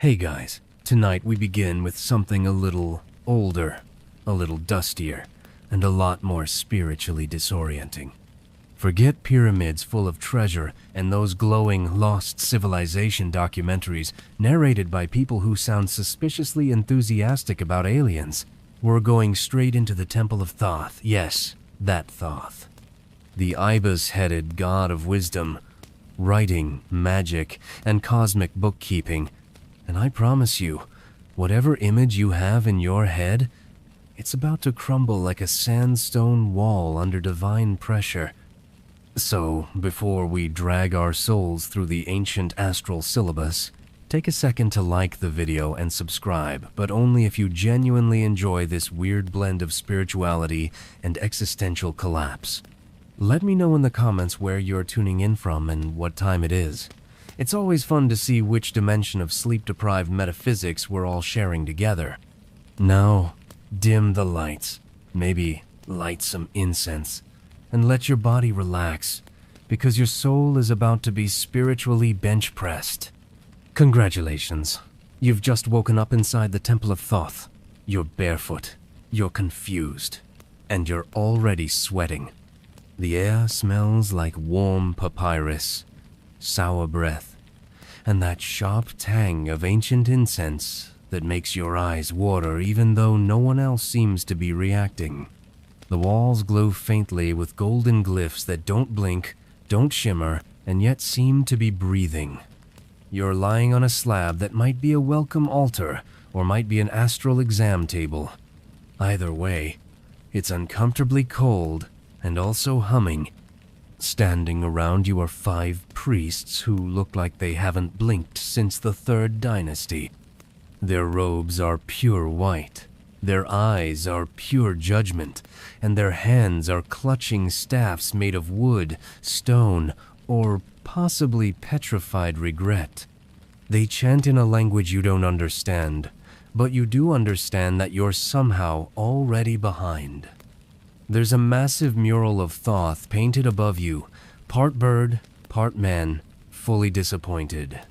Hey guys, tonight we begin with something a little older, a little dustier, and a lot more spiritually disorienting. Forget pyramids full of treasure and those glowing lost civilization documentaries narrated by people who sound suspiciously enthusiastic about aliens. We're going straight into the Temple of Thoth. Yes, that Thoth. The ibis-headed god of wisdom, writing, magic, and cosmic bookkeeping. And I promise you, whatever image you have in your head, it's about to crumble like a sandstone wall under divine pressure. So, before we drag our souls through the ancient astral syllabus, take a second to like the video and subscribe, but only if you genuinely enjoy this weird blend of spirituality and existential collapse. Let me know in the comments where you're tuning in from and what time it is. It's always fun to see which dimension of sleep-deprived metaphysics we're all sharing together. Now, dim the lights, maybe light some incense, and let your body relax, because your soul is about to be spiritually bench-pressed. Congratulations, you've just woken up inside the Temple of Thoth. You're barefoot, you're confused, and you're already sweating. The air smells like warm papyrus, sour breath, and that sharp tang of ancient incense that makes your eyes water even though no one else seems to be reacting. The walls glow faintly with golden glyphs that don't blink, don't shimmer, and yet seem to be breathing. You're lying on a slab that might be a welcome altar or might be an astral exam table. Either way, it's uncomfortably cold and also humming. Standing around you are 5 priests who look like they haven't blinked since the 3rd dynasty. Their robes are pure white, their eyes are pure judgment, and their hands are clutching staffs made of wood, stone, or possibly petrified regret. They chant in a language you don't understand, but you do understand that you're somehow already behind. There's a massive mural of Thoth painted above you, part bird, part man, fully disappointed.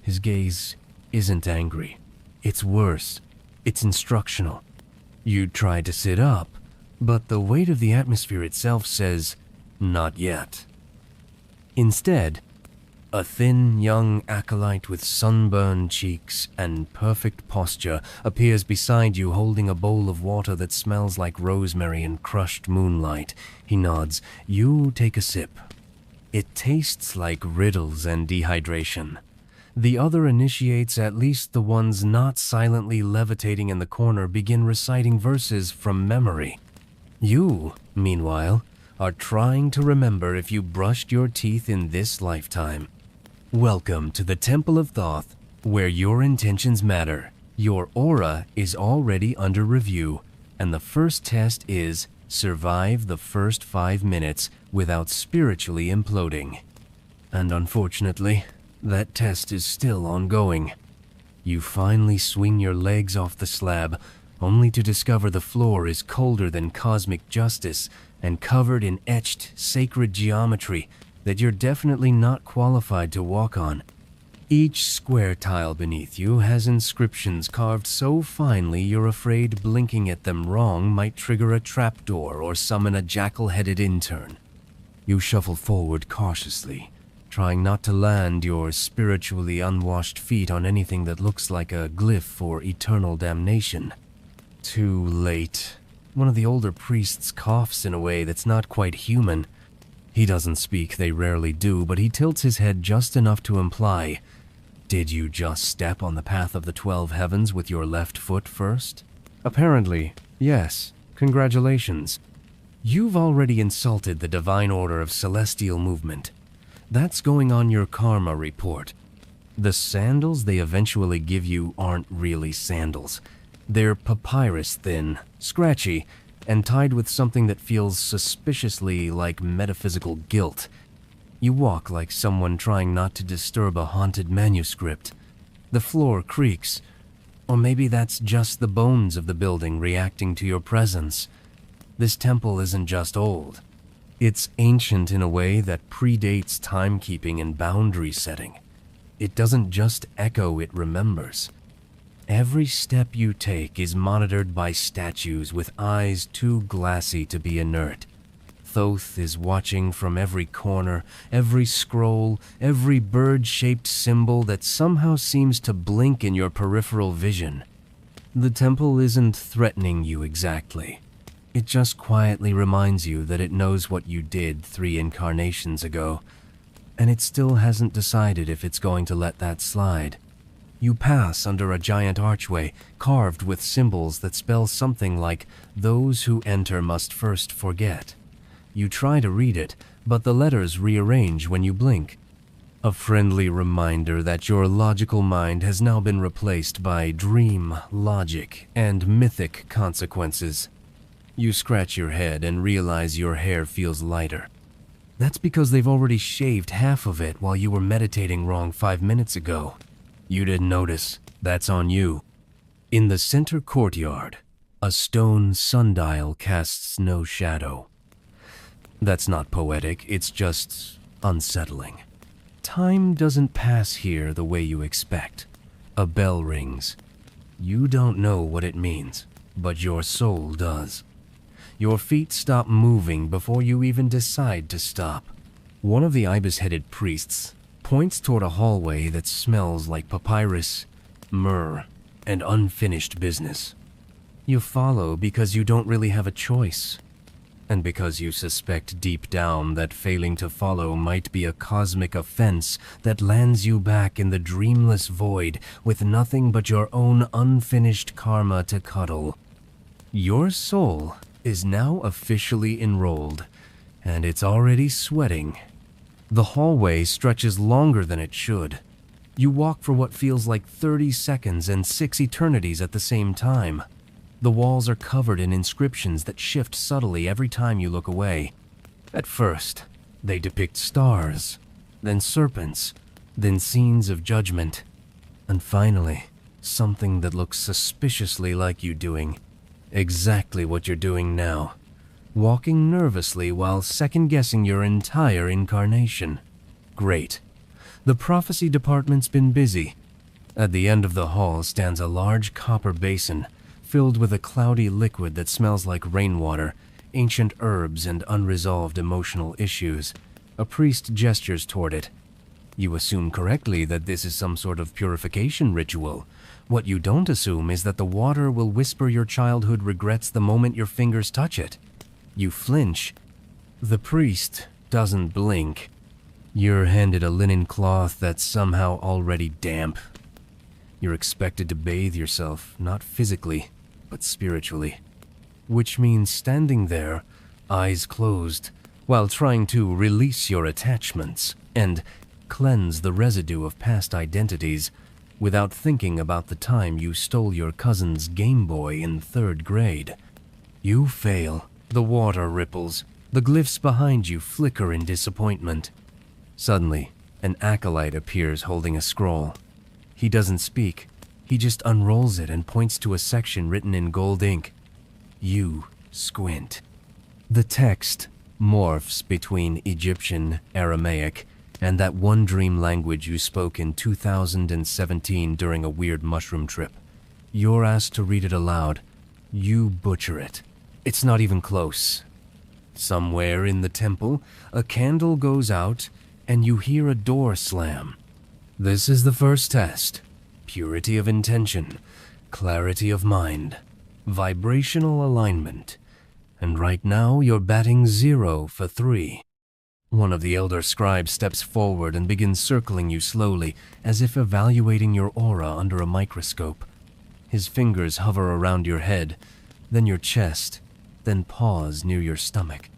His gaze isn't angry. It's worse. It's instructional. You try to sit up, but the weight of the atmosphere itself says, not yet. Instead, a thin young acolyte with sunburned cheeks and perfect posture appears beside you holding a bowl of water that smells like rosemary and crushed moonlight. He nods. You take a sip. It tastes like riddles and dehydration. The other initiates, at least the ones not silently levitating in the corner, begin reciting verses from memory. You, meanwhile, are trying to remember if you brushed your teeth in this lifetime. Welcome to the Temple of Thoth, where your intentions matter. Your aura is already under review, and the first test is survive the first 5 minutes without spiritually imploding. And unfortunately, that test is still ongoing. You finally swing your legs off the slab, only to discover the floor is colder than cosmic justice and covered in etched, sacred geometry that you're definitely not qualified to walk on. Each square tile beneath you has inscriptions carved so finely you're afraid blinking at them wrong might trigger a trapdoor or summon a jackal-headed intern. You shuffle forward cautiously, trying not to land your spiritually unwashed feet on anything that looks like a glyph for eternal damnation. Too late. One of the older priests coughs in a way that's not quite human. He doesn't speak, they rarely do, but he tilts his head just enough to imply, "Did you just step on the path of the 12 heavens with your left foot first?" Apparently, yes. Congratulations. You've already insulted the divine order of celestial movement. That's going on your karma report. The sandals they eventually give you aren't really sandals. They're papyrus thin, scratchy, and tied with something that feels suspiciously like metaphysical guilt. You walk like someone trying not to disturb a haunted manuscript. The floor creaks. Or maybe that's just the bones of the building reacting to your presence. This temple isn't just old. It's ancient in a way that predates timekeeping and boundary setting. It doesn't just echo, it remembers. Every step you take is monitored by statues with eyes too glassy to be inert. Thoth is watching from every corner, every scroll, every bird-shaped symbol that somehow seems to blink in your peripheral vision. The temple isn't threatening you exactly. It just quietly reminds you that it knows what you did 3 incarnations ago, and it still hasn't decided if it's going to let that slide. You pass under a giant archway carved with symbols that spell something like, "Those who enter must first forget." You try to read it, but the letters rearrange when you blink. A friendly reminder that your logical mind has now been replaced by dream logic and mythic consequences. You scratch your head and realize your hair feels lighter. That's because they've already shaved half of it while you were meditating wrong 5 minutes ago. You didn't notice. That's on you. In the center courtyard, a stone sundial casts no shadow. That's not poetic, it's just unsettling. Time doesn't pass here the way you expect. A bell rings. You don't know what it means, but your soul does. Your feet stop moving before you even decide to stop. One of the ibis-headed priests points toward a hallway that smells like papyrus, myrrh, and unfinished business. You follow because you don't really have a choice, and because you suspect deep down that failing to follow might be a cosmic offense that lands you back in the dreamless void with nothing but your own unfinished karma to cuddle. Your soul is now officially enrolled, and it's already sweating. The hallway stretches longer than it should. You walk for what feels like 30 seconds and 6 eternities at the same time. The walls are covered in inscriptions that shift subtly every time you look away. At first, they depict stars, then serpents, then scenes of judgment, and finally, something that looks suspiciously like you doing exactly what you're doing now, walking nervously while second-guessing your entire incarnation. Great. The prophecy department's been busy. At the end of the hall stands a large copper basin filled with a cloudy liquid that smells like rainwater, ancient herbs, and unresolved emotional issues. A priest gestures toward it. You assume correctly that this is some sort of purification ritual. What you don't assume is that the water will whisper your childhood regrets the moment your fingers touch it. You flinch. The priest doesn't blink. You're handed a linen cloth that's somehow already damp. You're expected to bathe yourself, not physically, but spiritually. Which means standing there, eyes closed, while trying to release your attachments and cleanse the residue of past identities without thinking about the time you stole your cousin's Game Boy in 3rd grade. You fail. The water ripples. The glyphs behind you flicker in disappointment. Suddenly, an acolyte appears holding a scroll. He doesn't speak. He just unrolls it and points to a section written in gold ink. You squint. The text morphs between Egyptian, Aramaic, and that one dream language you spoke in 2017 during a weird mushroom trip. You're asked to read it aloud. You butcher it. It's not even close. Somewhere in the temple, a candle goes out, and you hear a door slam. This is the first test. Purity of intention, clarity of mind, vibrational alignment. And right now, you're batting 0 for 3. One of the elder scribes steps forward and begins circling you slowly, as if evaluating your aura under a microscope. His fingers hover around your head, then your chest, then pause near your stomach.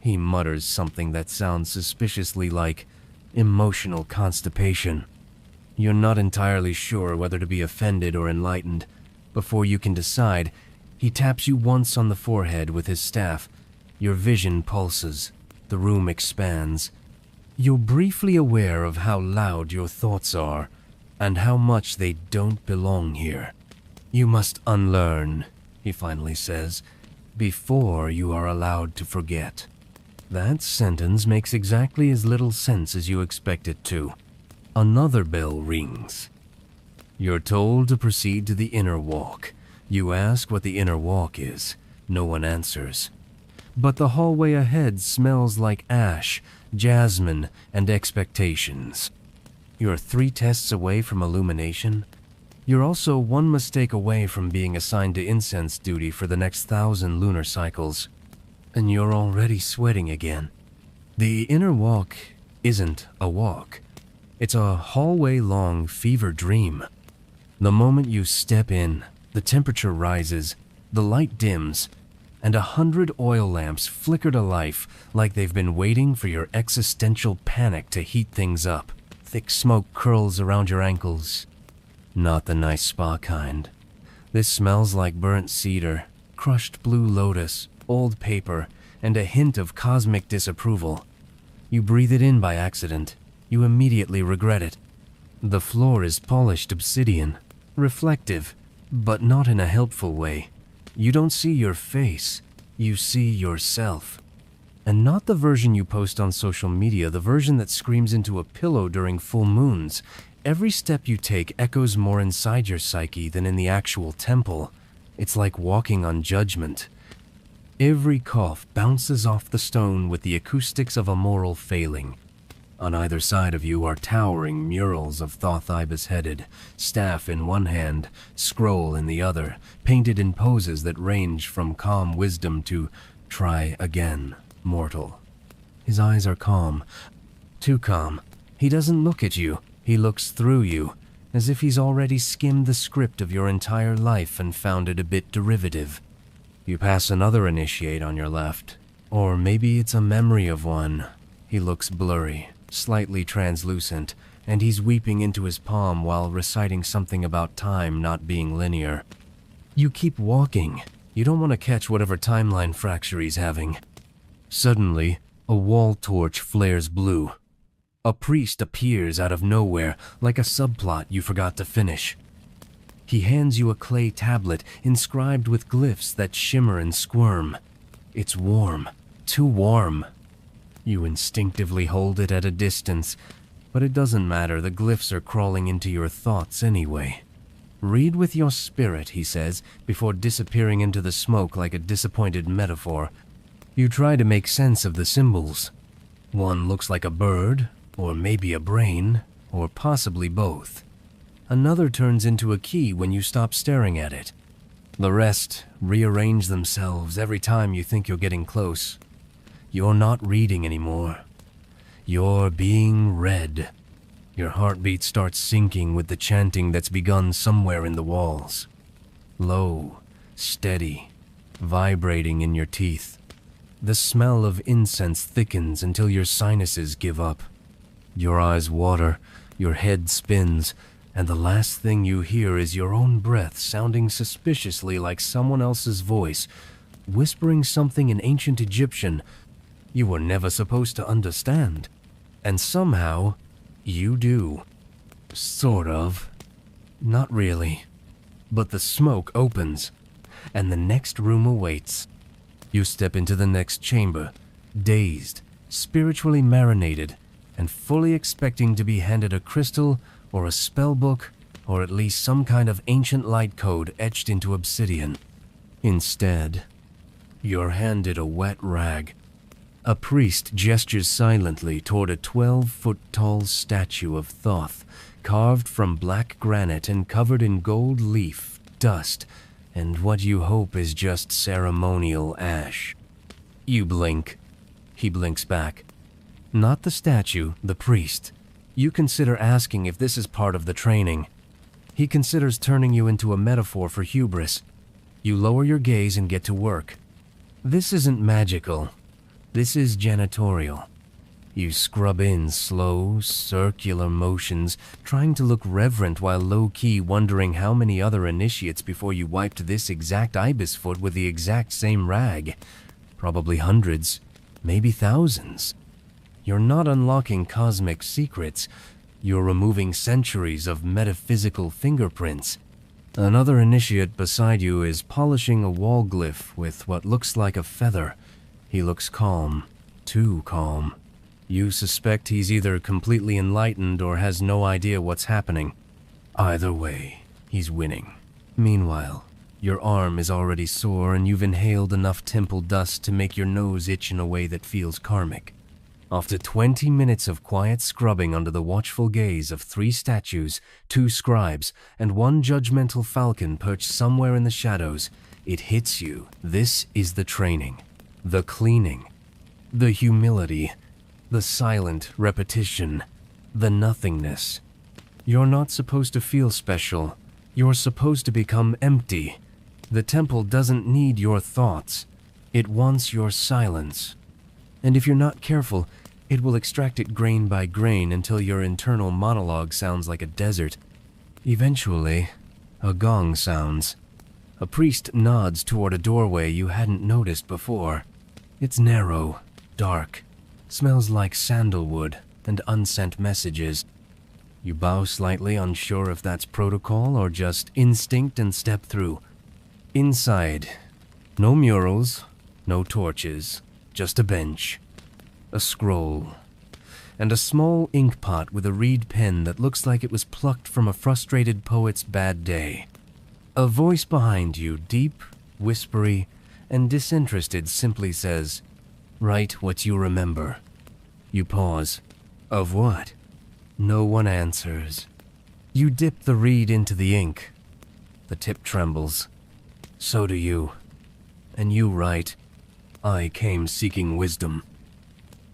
He mutters something that sounds suspiciously like emotional constipation. You're not entirely sure whether to be offended or enlightened. Before you can decide, he taps you once on the forehead with his staff. Your vision pulses. The room expands. You're briefly aware of how loud your thoughts are, and how much they don't belong here. You must unlearn, he finally says, before you are allowed to forget. That sentence makes exactly as little sense as you expect it to. Another bell rings. You're told to proceed to the inner walk. You ask what the inner walk is. No one answers. But the hallway ahead smells like ash, jasmine, and expectations. You're 3 tests away from illumination. You're also 1 mistake away from being assigned to incense duty for the next 1,000 lunar cycles. And you're already sweating again. The inner walk isn't a walk. It's a hallway-long fever dream. The moment you step in, the temperature rises, the light dims, and 100 oil lamps flicker to life like they've been waiting for your existential panic to heat things up. Thick smoke curls around your ankles. Not the nice spa kind. This smells like burnt cedar, crushed blue lotus, old paper, and a hint of cosmic disapproval. You breathe it in by accident. You immediately regret it. The floor is polished obsidian, reflective, but not in a helpful way. You don't see your face, you see yourself. And not the version you post on social media, the version that screams into a pillow during full moons. Every step you take echoes more inside your psyche than in the actual temple. It's like walking on judgment. Every cough bounces off the stone with the acoustics of a moral failing. On either side of you are towering murals of Thoth ibis-headed, staff in one hand, scroll in the other, painted in poses that range from calm wisdom to try again, mortal. His eyes are calm, too calm. He doesn't look at you, he looks through you, as if he's already skimmed the script of your entire life and found it a bit derivative. You pass another initiate on your left, or maybe it's a memory of one. He looks blurry, slightly translucent, and he's weeping into his palm while reciting something about time not being linear. You keep walking. You don't want to catch whatever timeline fracture he's having. Suddenly, a wall torch flares blue. A priest appears out of nowhere, like a subplot you forgot to finish. He hands you a clay tablet inscribed with glyphs that shimmer and squirm. It's warm, too warm. You instinctively hold it at a distance, but it doesn't matter, the glyphs are crawling into your thoughts anyway. Read with your spirit, he says, before disappearing into the smoke like a disappointed metaphor. You try to make sense of the symbols. One looks like a bird, or maybe a brain, or possibly both. Another turns into a key when you stop staring at it. The rest rearrange themselves every time you think you're getting close. You're not reading anymore. You're being read. Your heartbeat starts syncing with the chanting that's begun somewhere in the walls. Low, steady, vibrating in your teeth. The smell of incense thickens until your sinuses give up. Your eyes water, your head spins, and the last thing you hear is your own breath sounding suspiciously like someone else's voice, whispering something in ancient Egyptian you were never supposed to understand. And somehow, you do. Sort of. Not really. But the smoke opens, and the next room awaits. You step into the next chamber, dazed, spiritually marinated, and fully expecting to be handed a crystal or a spell book, or at least some kind of ancient light code etched into obsidian. Instead, you're handed a wet rag. A priest gestures silently toward a 12-foot-tall statue of Thoth, carved from black granite and covered in gold leaf, dust, and what you hope is just ceremonial ash. You blink. He blinks back. Not the statue, the priest. You consider asking if this is part of the training. He considers turning you into a metaphor for hubris. You lower your gaze and get to work. This isn't magical. This is janitorial. You scrub in slow, circular motions, trying to look reverent while low-key wondering how many other initiates before you wiped this exact ibis foot with the exact same rag. Probably hundreds, maybe thousands. You're not unlocking cosmic secrets. You're removing centuries of metaphysical fingerprints. Another initiate beside you is polishing a wall glyph with what looks like a feather. He looks calm, too calm. You suspect he's either completely enlightened or has no idea what's happening. Either way, he's winning. Meanwhile, your arm is already sore and you've inhaled enough temple dust to make your nose itch in a way that feels karmic. After 20 minutes of quiet scrubbing under the watchful gaze of 3 statues, 2 scribes, and 1 judgmental falcon perched somewhere in the shadows, it hits you. This is the training, the cleaning, the humility, the silent repetition, the nothingness. You're not supposed to feel special. You're supposed to become empty. The temple doesn't need your thoughts. It wants your silence. And if you're not careful, it will extract it grain by grain until your internal monologue sounds like a desert. Eventually, a gong sounds. A priest nods toward a doorway you hadn't noticed before. It's narrow, dark, smells like sandalwood and unsent messages. You bow slightly, unsure if that's protocol or just instinct, and step through. Inside, no murals, no torches, just a bench, a scroll, and a small ink pot with a reed pen that looks like it was plucked from a frustrated poet's bad day. A voice behind you, deep, whispery, and disinterested, simply says, "Write what you remember." You pause. Of what? No one answers. You dip the reed into the ink. The tip trembles. So do you. And you write, "I came seeking wisdom.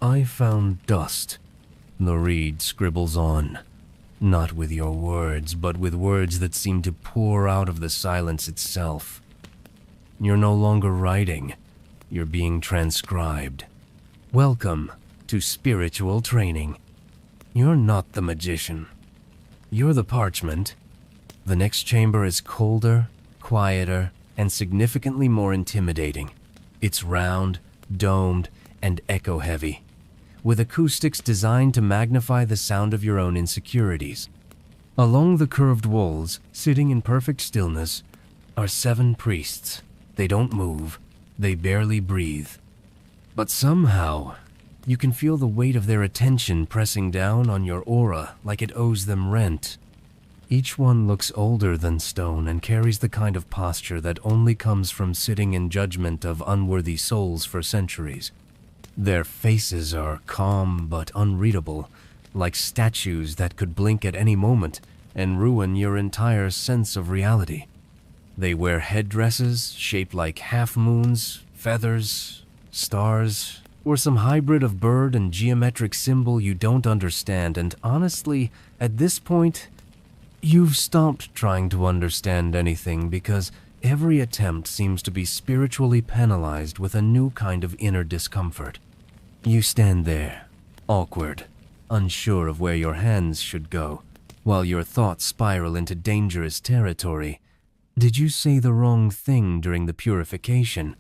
I found dust." The reed scribbles on. Not with your words, but with words that seem to pour out of the silence itself. You're no longer writing. You're being transcribed. Welcome to spiritual training. You're not the magician. You're the parchment. The next chamber is colder, quieter, and significantly more intimidating. It's round, domed, and echo-heavy, with acoustics designed to magnify the sound of your own insecurities. Along the curved walls, sitting in perfect stillness, are 7 priests. They don't move. They barely breathe. But somehow, you can feel the weight of their attention pressing down on your aura like it owes them rent. Each one looks older than stone and carries the kind of posture that only comes from sitting in judgment of unworthy souls for centuries. Their faces are calm but unreadable, like statues that could blink at any moment and ruin your entire sense of reality. They wear headdresses shaped like half-moons, feathers, stars, or some hybrid of bird and geometric symbol you don't understand, and honestly, at this point, you've stopped trying to understand anything because every attempt seems to be spiritually penalized with a new kind of inner discomfort. You stand there, awkward, unsure of where your hands should go, while your thoughts spiral into dangerous territory. Did you say the wrong thing during the purification?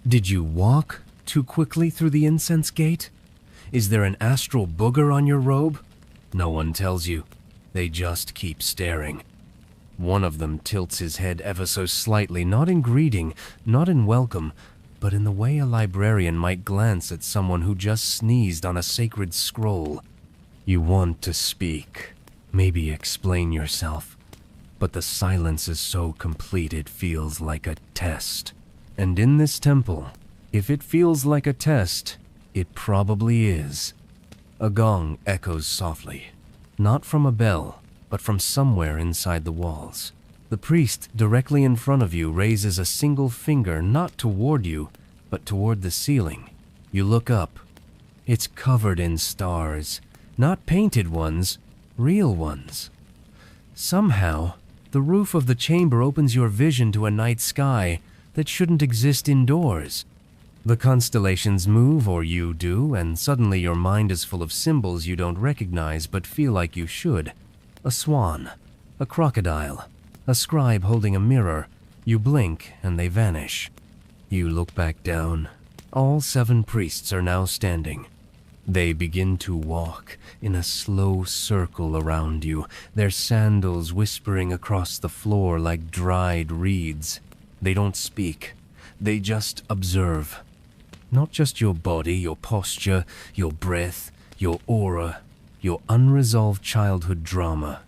Did you walk too quickly through the incense gate? Is there an astral booger on your robe? No one tells you. They just keep staring. One of them tilts his head ever so slightly, not in greeting, not in welcome, but in the way a librarian might glance at someone who just sneezed on a sacred scroll. You want to speak, maybe explain yourself, but the silence is so complete it feels like a test. And in this temple, if it feels like a test, it probably is. A gong echoes softly, not from a bell, but from somewhere inside the walls. The priest directly in front of you raises a single finger not toward you, but toward the ceiling. You look up. It's covered in stars, not painted ones, real ones. Somehow, the roof of the chamber opens your vision to a night sky that shouldn't exist indoors. The constellations move, or you do, and suddenly your mind is full of symbols you don't recognize but feel like you should. A swan, a crocodile, a scribe holding a mirror. You blink and they vanish. You look back down. All 7 priests are now standing. They begin to walk in a slow circle around you, their sandals whispering across the floor like dried reeds. They don't speak. They just observe. Not just your body, your posture, your breath, your aura, your unresolved childhood drama.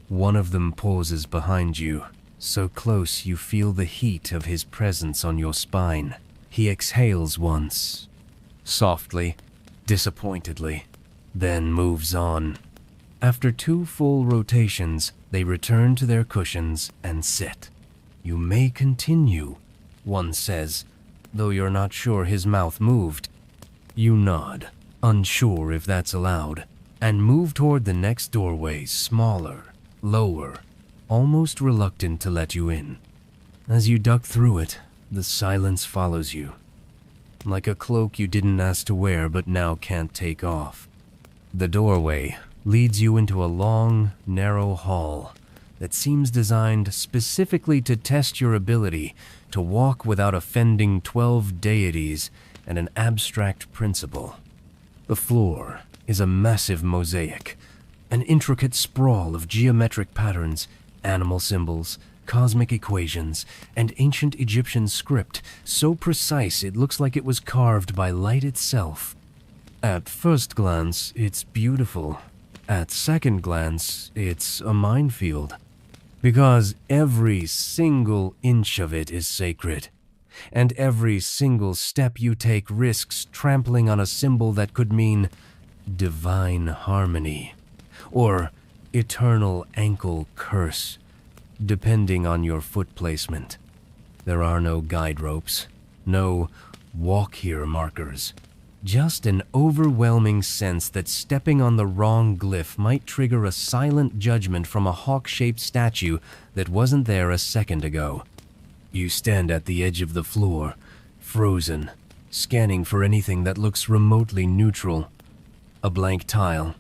One of them pauses behind you, so close you feel the heat of his presence on your spine. He exhales once, softly, disappointedly, then moves on. After 2 full rotations, they return to their cushions and sit. You may continue, one says, though you're not sure his mouth moved. You nod, unsure if that's allowed, and move toward the next doorway, smaller, lower, almost reluctant to let you in. As you duck through it, the silence follows you, like a cloak you didn't ask to wear but now can't take off. The doorway leads you into a long, narrow hall that seems designed specifically to test your ability to walk without offending 12 deities and an abstract principle. The floor is a massive mosaic, an intricate sprawl of geometric patterns, animal symbols, cosmic equations, and ancient Egyptian script so precise it looks like it was carved by light itself. At first glance, it's beautiful. At second glance, it's a minefield. Because every single inch of it is sacred, and every single step you take risks trampling on a symbol that could mean divine harmony, or eternal ankle curse, depending on your foot placement. There are no guide ropes, no walk here markers, just an overwhelming sense that stepping on the wrong glyph might trigger a silent judgment from a hawk-shaped statue that wasn't there a second ago. You stand at the edge of the floor, frozen, scanning for anything that looks remotely neutral. A blank tile,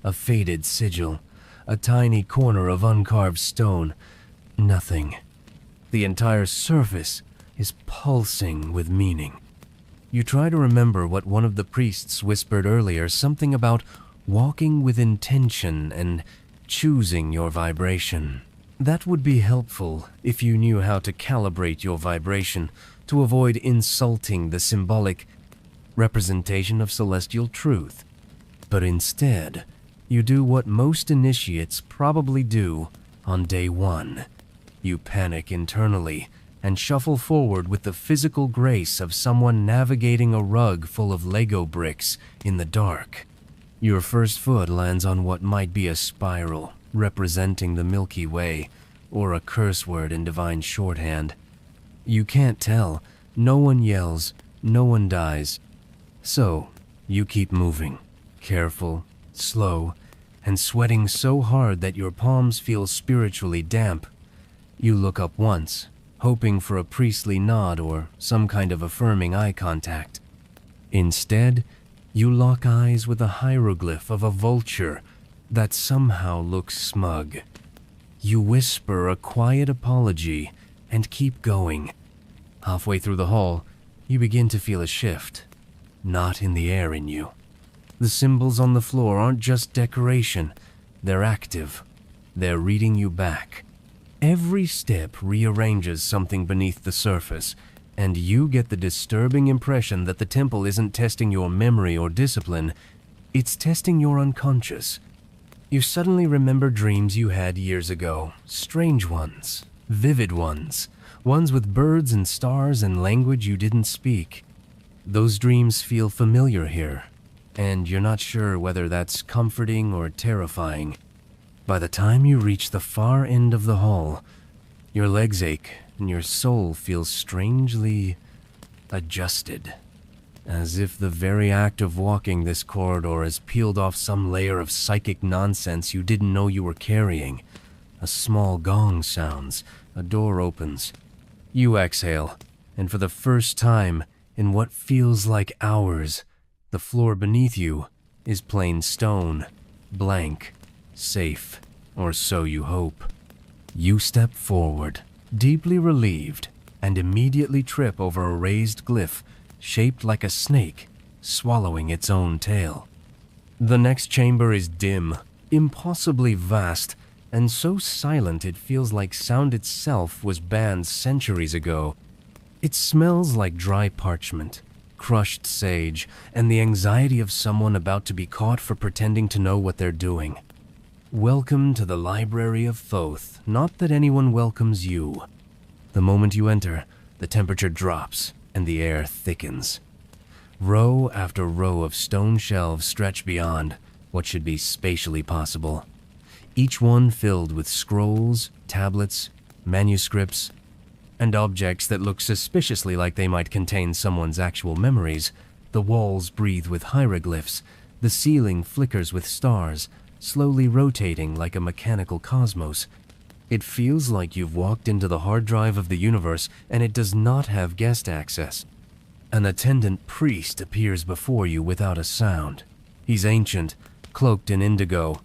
a faded sigil, a tiny corner of uncarved stone. Nothing. The entire surface is pulsing with meaning. You try to remember what one of the priests whispered earlier, something about walking with intention and choosing your vibration. That would be helpful if you knew how to calibrate your vibration to avoid insulting the symbolic representation of celestial truth. But instead, you do what most initiates probably do on day 1. You panic internally and shuffle forward with the physical grace of someone navigating a rug full of Lego bricks in the dark. Your first foot lands on what might be a spiral representing the Milky Way, or a curse word in divine shorthand. You can't tell. No one yells, no one dies. So, you keep moving, careful, slow, and sweating so hard that your palms feel spiritually damp. You look up once, hoping for a priestly nod or some kind of affirming eye contact. Instead, you lock eyes with a hieroglyph of a vulture that somehow looks smug. You whisper a quiet apology and keep going. Halfway through the hall, you begin to feel a shift, not in the air in you. The symbols on the floor aren't just decoration, they're active. They're reading you back. Every step rearranges something beneath the surface, and you get the disturbing impression that the temple isn't testing your memory or discipline, it's testing your unconscious. You suddenly remember dreams you had years ago, strange ones, vivid ones with birds and stars and language you didn't speak. Those dreams feel familiar here, and you're not sure whether that's comforting or terrifying. By the time you reach the far end of the hall, your legs ache and your soul feels strangely adjusted, as if the very act of walking this corridor has peeled off some layer of psychic nonsense you didn't know you were carrying. A small gong sounds, a door opens. You exhale, and for the first time in what feels like hours, the floor beneath you is plain stone, blank, safe, or so you hope. You step forward, deeply relieved, and immediately trip over a raised glyph shaped like a snake, swallowing its own tail. The next chamber is dim, impossibly vast, and so silent it feels like sound itself was banned centuries ago. It smells like dry parchment, crushed sage and the anxiety of someone about to be caught for pretending to know what they're doing. Welcome to the Library of Thoth, not that anyone welcomes you. The moment you enter, the temperature drops and the air thickens. Row after row of stone shelves stretch beyond what should be spatially possible, each one filled with scrolls, tablets, manuscripts, and objects that look suspiciously like they might contain someone's actual memories. The walls breathe with hieroglyphs, the ceiling flickers with stars, slowly rotating like a mechanical cosmos. It feels like you've walked into the hard drive of the universe, and it does not have guest access. An attendant priest appears before you without a sound. He's ancient, cloaked in indigo,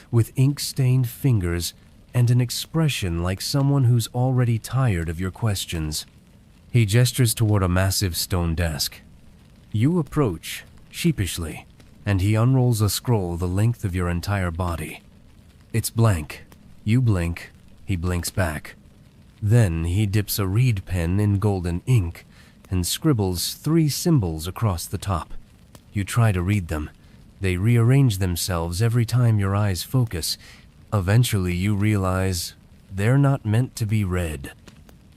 with ink-stained fingers and an expression like someone who's already tired of your questions. He gestures toward a massive stone desk. You approach, sheepishly, and he unrolls a scroll the length of your entire body. It's blank. You blink, he blinks back. Then he dips a reed pen in golden ink and scribbles 3 symbols across the top. You try to read them. They rearrange themselves every time your eyes focus. Eventually you realize they're not meant to be read.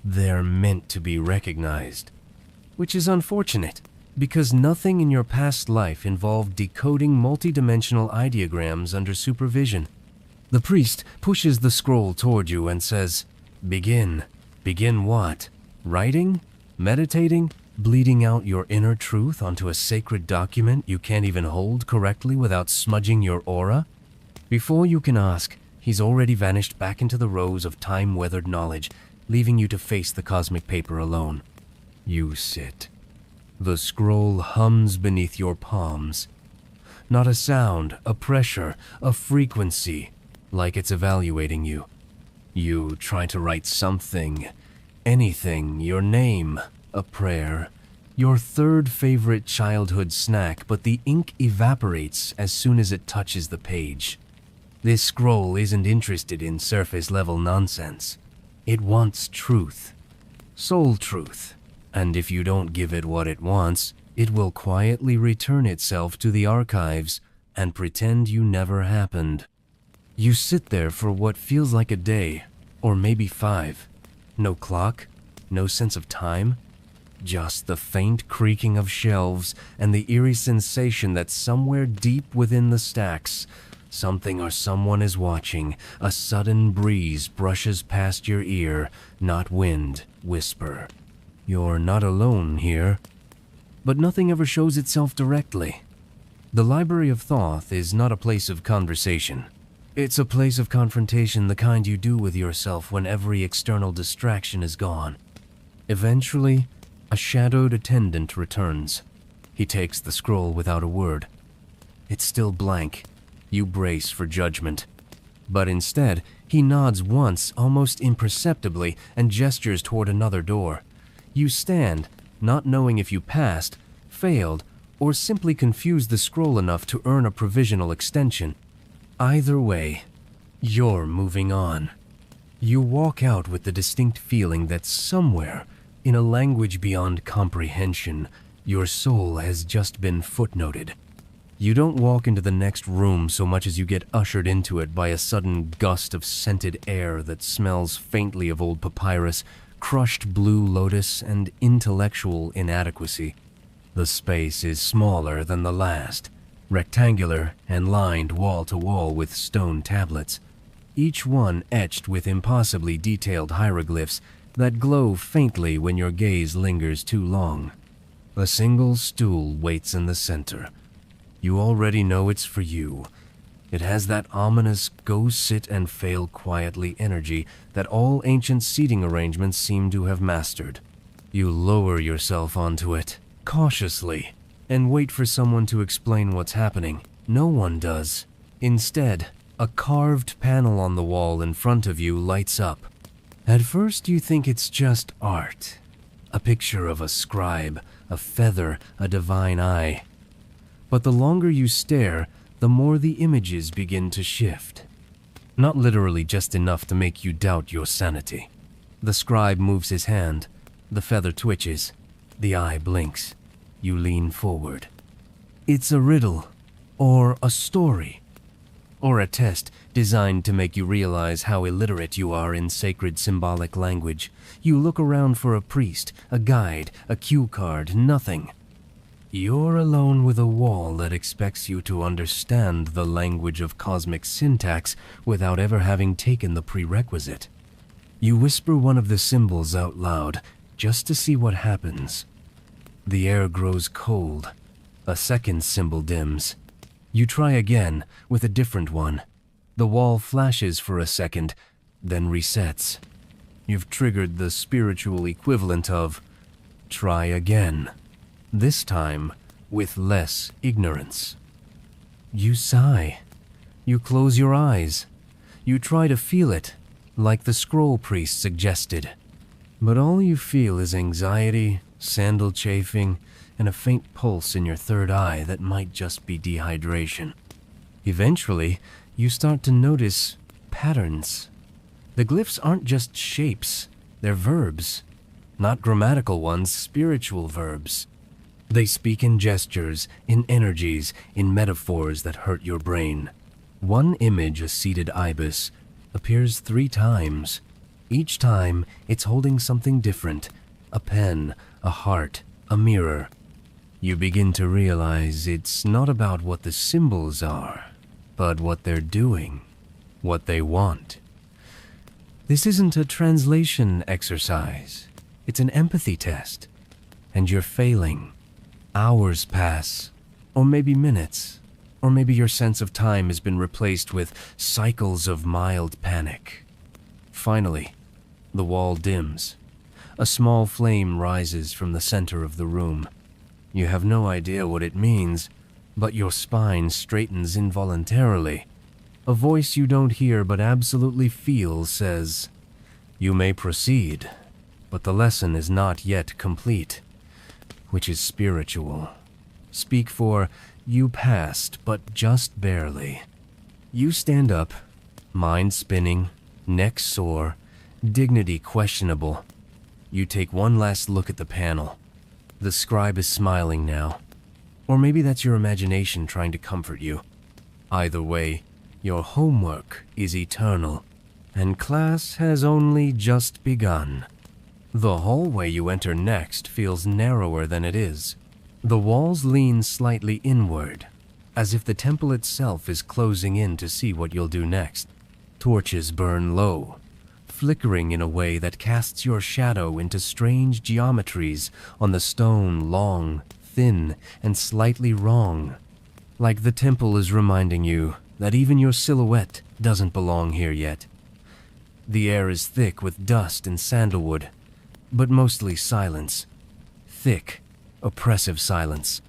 They're meant to be recognized. Which is unfortunate, because nothing in your past life involved decoding multidimensional ideograms under supervision. The priest pushes the scroll toward you and says, "Begin." Begin what? Writing? Meditating? Bleeding out your inner truth onto a sacred document you can't even hold correctly without smudging your aura? Before you can ask, he's already vanished back into the rows of time-weathered knowledge, leaving you to face the cosmic paper alone. You sit. The scroll hums beneath your palms. Not a sound, a pressure, a frequency, like it's evaluating you. You try to write something, anything, your name, a prayer, your third favorite childhood snack, but the ink evaporates as soon as it touches the page. This scroll isn't interested in surface-level nonsense. It wants truth, soul truth, and if you don't give it what it wants, it will quietly return itself to the archives and pretend you never happened. You sit there for what feels like a day, or maybe 5. No clock, no sense of time, just the faint creaking of shelves and the eerie sensation that somewhere deep within the stacks, something or someone is watching. A sudden breeze brushes past your ear, not wind, whisper. You're not alone here. But nothing ever shows itself directly. The Library of Thoth is not a place of conversation. It's a place of confrontation, the kind you do with yourself when every external distraction is gone. Eventually, a shadowed attendant returns. He takes the scroll without a word. It's still blank. You brace for judgment. But instead, he nods once, almost imperceptibly, and gestures toward another door. You stand, not knowing if you passed, failed, or simply confused the scroll enough to earn a provisional extension. Either way, you're moving on. You walk out with the distinct feeling that somewhere, in a language beyond comprehension, your soul has just been footnoted. You don't walk into the next room so much as you get ushered into it by a sudden gust of scented air that smells faintly of old papyrus, crushed blue lotus, and intellectual inadequacy. The space is smaller than the last, rectangular and lined wall to wall with stone tablets, each one etched with impossibly detailed hieroglyphs that glow faintly when your gaze lingers too long. A single stool waits in the center. You already know it's for you. It has that ominous go sit and fail quietly energy that all ancient seating arrangements seem to have mastered. You lower yourself onto it, cautiously, and wait for someone to explain what's happening. No one does. Instead, a carved panel on the wall in front of you lights up. At first you think it's just art. A picture of a scribe, a feather, a divine eye. But the longer you stare, the more the images begin to shift. Not literally just enough to make you doubt your sanity. The scribe moves his hand. The feather twitches. The eye blinks. You lean forward. It's a riddle, or a story, or a test designed to make you realize how illiterate you are in sacred symbolic language. You look around for a priest, a guide, a cue card, nothing. You're alone with a wall that expects you to understand the language of cosmic syntax without ever having taken the prerequisite. You whisper one of the symbols out loud, just to see what happens. The air grows cold. A second symbol dims. You try again, with a different one. The wall flashes for a second, then resets. You've triggered the spiritual equivalent of try again. This time, with less ignorance. You sigh. You close your eyes. You try to feel it, like the scroll priest suggested. But all you feel is anxiety, sandal chafing, and a faint pulse in your third eye that might just be dehydration. Eventually, you start to notice patterns. The glyphs aren't just shapes, they're verbs. Not grammatical ones, spiritual verbs. They speak in gestures, in energies, in metaphors that hurt your brain. One image, a seated ibis, appears 3 times. Each time, it's holding something different. A pen, a heart, a mirror. You begin to realize it's not about what the symbols are, but what they're doing, what they want. This isn't a translation exercise. It's an empathy test. And you're failing. Hours pass, or maybe minutes, or maybe your sense of time has been replaced with cycles of mild panic. Finally, the wall dims. A small flame rises from the center of the room. You have no idea what it means, but your spine straightens involuntarily. A voice you don't hear but absolutely feel says, "You may proceed, but the lesson is not yet complete," which is spiritual. Speak for, you passed, but just barely. You stand up, mind spinning, neck sore, dignity questionable. You take one last look at the panel. The scribe is smiling now. Or maybe that's your imagination trying to comfort you. Either way, your homework is eternal, and class has only just begun. The hallway you enter next feels narrower than it is. The walls lean slightly inward, as if the temple itself is closing in to see what you'll do next. Torches burn low, flickering in a way that casts your shadow into strange geometries on the stone, long, thin, and slightly wrong. Like the temple is reminding you that even your silhouette doesn't belong here yet. The air is thick with dust and sandalwood, but mostly silence. Thick, oppressive silence.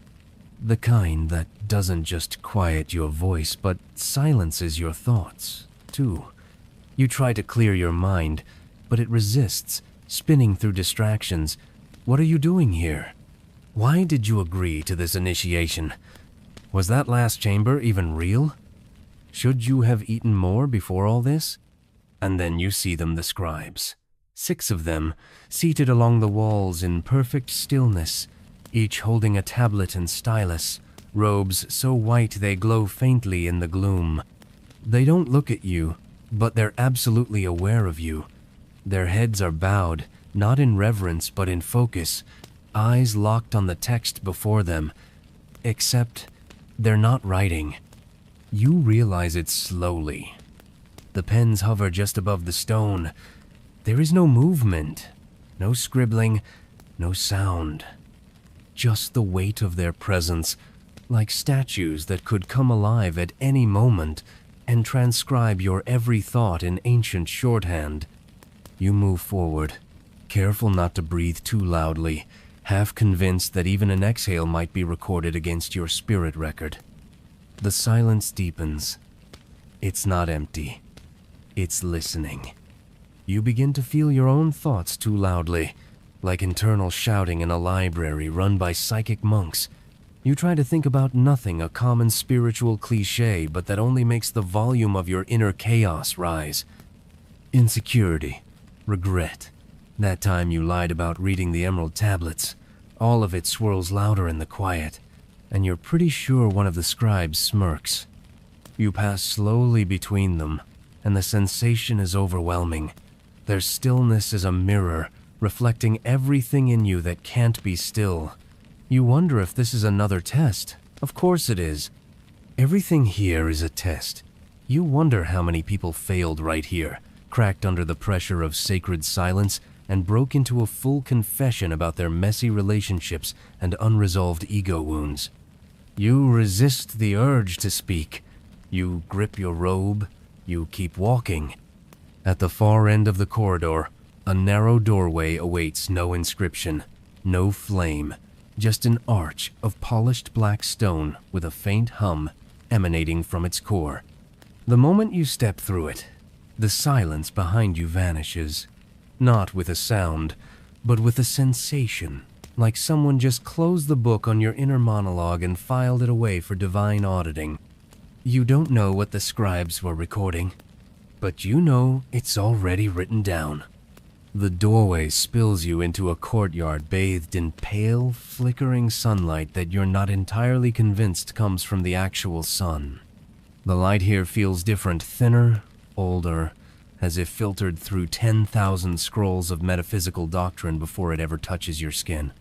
The kind that doesn't just quiet your voice, but silences your thoughts, too. You try to clear your mind, but it resists, spinning through distractions. What are you doing here? Why did you agree to this initiation? Was that last chamber even real? Should you have eaten more before all this? And then you see them, the scribes. 6 of them, seated along the walls in perfect stillness, each holding a tablet and stylus, robes so white they glow faintly in the gloom. They don't look at you, but they're absolutely aware of you. Their heads are bowed, not in reverence but in focus, eyes locked on the text before them. Except, they're not writing. You realize it slowly. The pens hover just above the stone. There is no movement, no scribbling, no sound. Just the weight of their presence, like statues that could come alive at any moment and transcribe your every thought in ancient shorthand. You move forward, careful not to breathe too loudly, half convinced that even an exhale might be recorded against your spirit record. The silence deepens. It's not empty. It's listening. You begin to feel your own thoughts too loudly, like internal shouting in a library run by psychic monks. You try to think about nothing, a common spiritual cliché, but that only makes the volume of your inner chaos rise. Insecurity, regret, that time you lied about reading the emerald tablets, All of it swirls louder in the quiet, and you're pretty sure one of the scribes smirks. You pass slowly between them, and the sensation is overwhelming. Their stillness is a mirror, reflecting everything in you that can't be still. You wonder if this is another test. Of course it is. Everything here is a test. You wonder how many people failed right here, cracked under the pressure of sacred silence, and broke into a full confession about their messy relationships and unresolved ego wounds. You resist the urge to speak. You grip your robe. You keep walking. At the far end of the corridor, a narrow doorway awaits no inscription, no flame, just an arch of polished black stone with a faint hum emanating from its core. The moment you step through it, the silence behind you vanishes, not with a sound, but with a sensation, like someone just closed the book on your inner monologue and filed it away for divine auditing. You don't know what the scribes were recording, but you know it's already written down. The doorway spills you into a courtyard bathed in pale, flickering sunlight that you're not entirely convinced comes from the actual sun. The light here feels different, thinner, older, as if filtered through 10,000 scrolls of metaphysical doctrine before it ever touches your skin.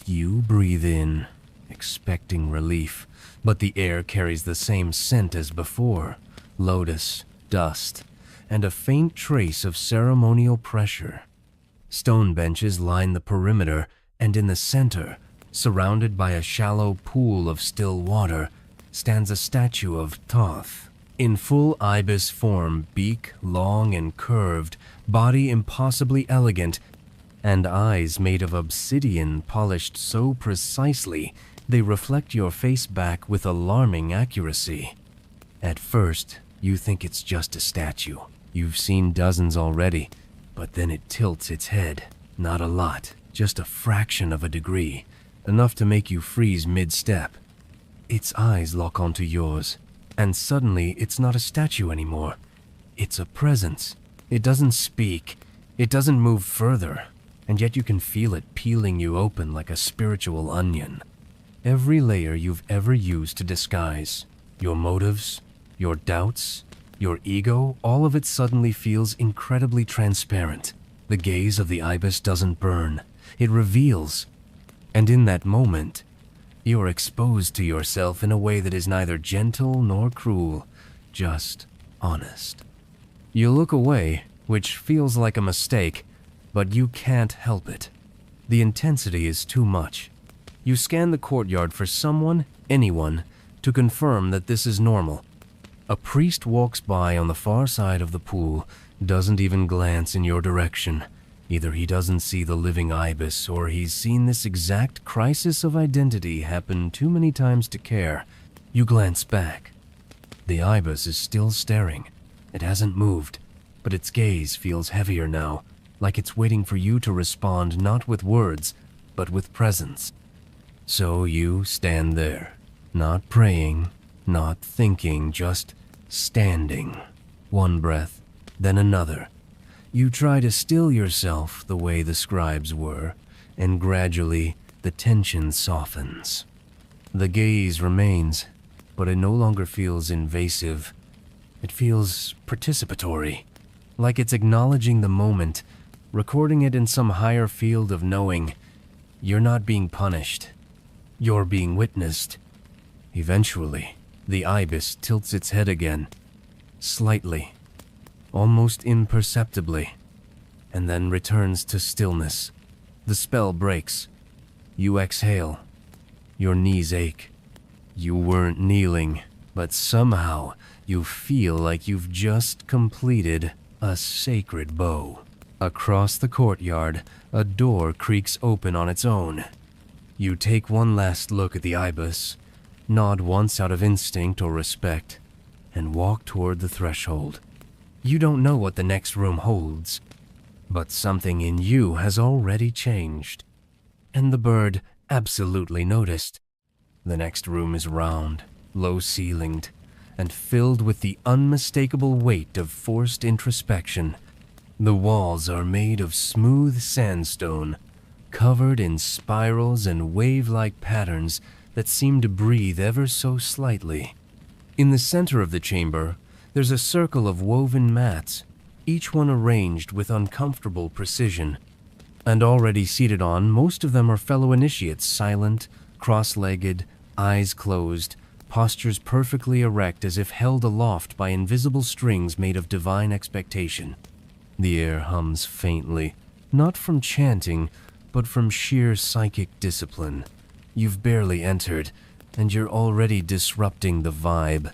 You breathe in, expecting relief, but the air carries the same scent as before: lotus, dust, and a faint trace of ceremonial pressure. Stone benches line the perimeter, and in the center, surrounded by a shallow pool of still water, stands a statue of Thoth. In full ibis form, beak long and curved, body impossibly elegant, and eyes made of obsidian polished so precisely they reflect your face back with alarming accuracy. At first, you think it's just a statue. You've seen dozens already, but then it tilts its head. Not a lot, just a fraction of a degree, enough to make you freeze mid-step. Its eyes lock onto yours, and suddenly it's not a statue anymore. It's a presence. It doesn't speak. It doesn't move further, and yet you can feel it peeling you open like a spiritual onion. Every layer you've ever used to disguise, your motives, your doubts, your ego, all of it suddenly feels incredibly transparent. The gaze of the ibis doesn't burn. It reveals. And in that moment, you're exposed to yourself in a way that is neither gentle nor cruel, just honest. You look away, which feels like a mistake, but you can't help it. The intensity is too much. You scan the courtyard for someone, anyone, to confirm that this is normal. A priest walks by on the far side of the pool, doesn't even glance in your direction. Either he doesn't see the living ibis, or he's seen this exact crisis of identity happen too many times to care. You glance back. The ibis is still staring. It hasn't moved, but its gaze feels heavier now, like it's waiting for you to respond not with words, but with presence. So you stand there, not praying, not thinking, just standing. One breath, then another. You try to still yourself the way the scribes were, and gradually the tension softens. The gaze remains, but it no longer feels invasive. It feels participatory, like it's acknowledging the moment, recording it in some higher field of knowing. You're not being punished. You're being witnessed. Eventually, the ibis tilts its head again, slightly, almost imperceptibly, and then returns to stillness. The spell breaks. You exhale. Your knees ache. You weren't kneeling, but somehow you feel like you've just completed a sacred bow. Across the courtyard, a door creaks open on its own. You take one last look at the ibis, nod once out of instinct or respect, and walk toward the threshold. You don't know what the next room holds, but something in you has already changed. And the bird absolutely noticed. The next room is round, low-ceilinged, and filled with the unmistakable weight of forced introspection. The walls are made of smooth sandstone, covered in spirals and wave-like patterns that seem to breathe ever so slightly. In the center of the chamber, there's a circle of woven mats, each one arranged with uncomfortable precision. And already seated on, most of them are fellow initiates, silent, cross-legged, eyes closed, postures perfectly erect as if held aloft by invisible strings made of divine expectation. The air hums faintly, not from chanting, but from sheer psychic discipline. You've barely entered, and you're already disrupting the vibe.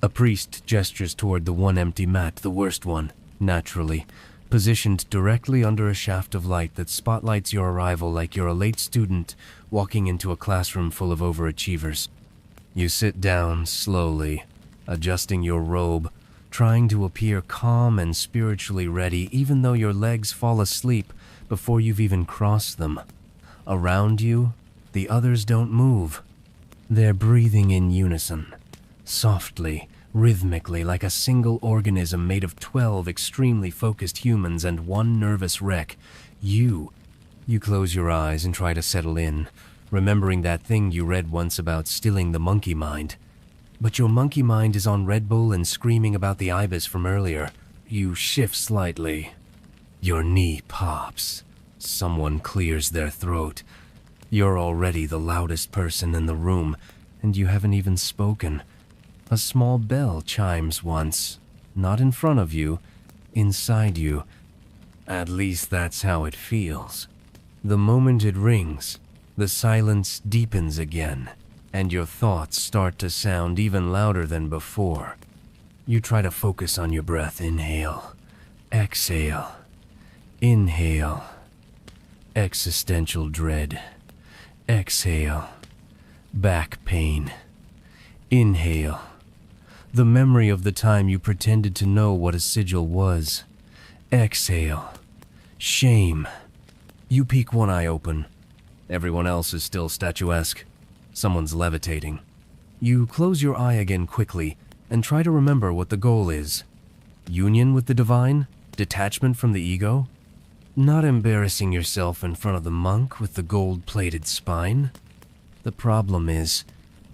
A priest gestures toward the one empty mat, the worst one, naturally, positioned directly under a shaft of light that spotlights your arrival like you're a late student walking into a classroom full of overachievers. You sit down slowly, adjusting your robe, trying to appear calm and spiritually ready even though your legs fall asleep before you've even crossed them. Around you, the others don't move. They're breathing in unison, softly, rhythmically, like a single organism made of 12 extremely focused humans and one nervous wreck. You close your eyes and try to settle in, remembering that thing you read once about stilling the monkey mind. But your monkey mind is on Red Bull and screaming about the ibis from earlier. You shift slightly. Your knee pops. Someone clears their throat. You're already the loudest person in the room, and you haven't even spoken. A small bell chimes once, not in front of you, inside you. At least that's how it feels. The moment it rings, the silence deepens again, and your thoughts start to sound even louder than before. You try to focus on your breath. Inhale, exhale, inhale, existential dread, exhale, back pain, inhale, the memory of the time you pretended to know what a sigil was, exhale, shame. You peek one eye open. Everyone else is still statuesque. Someone's levitating. You close your eye again quickly and try to remember what the goal is. Union with the divine? Detachment from the ego? Not embarrassing yourself in front of the monk with the gold-plated spine? The problem is,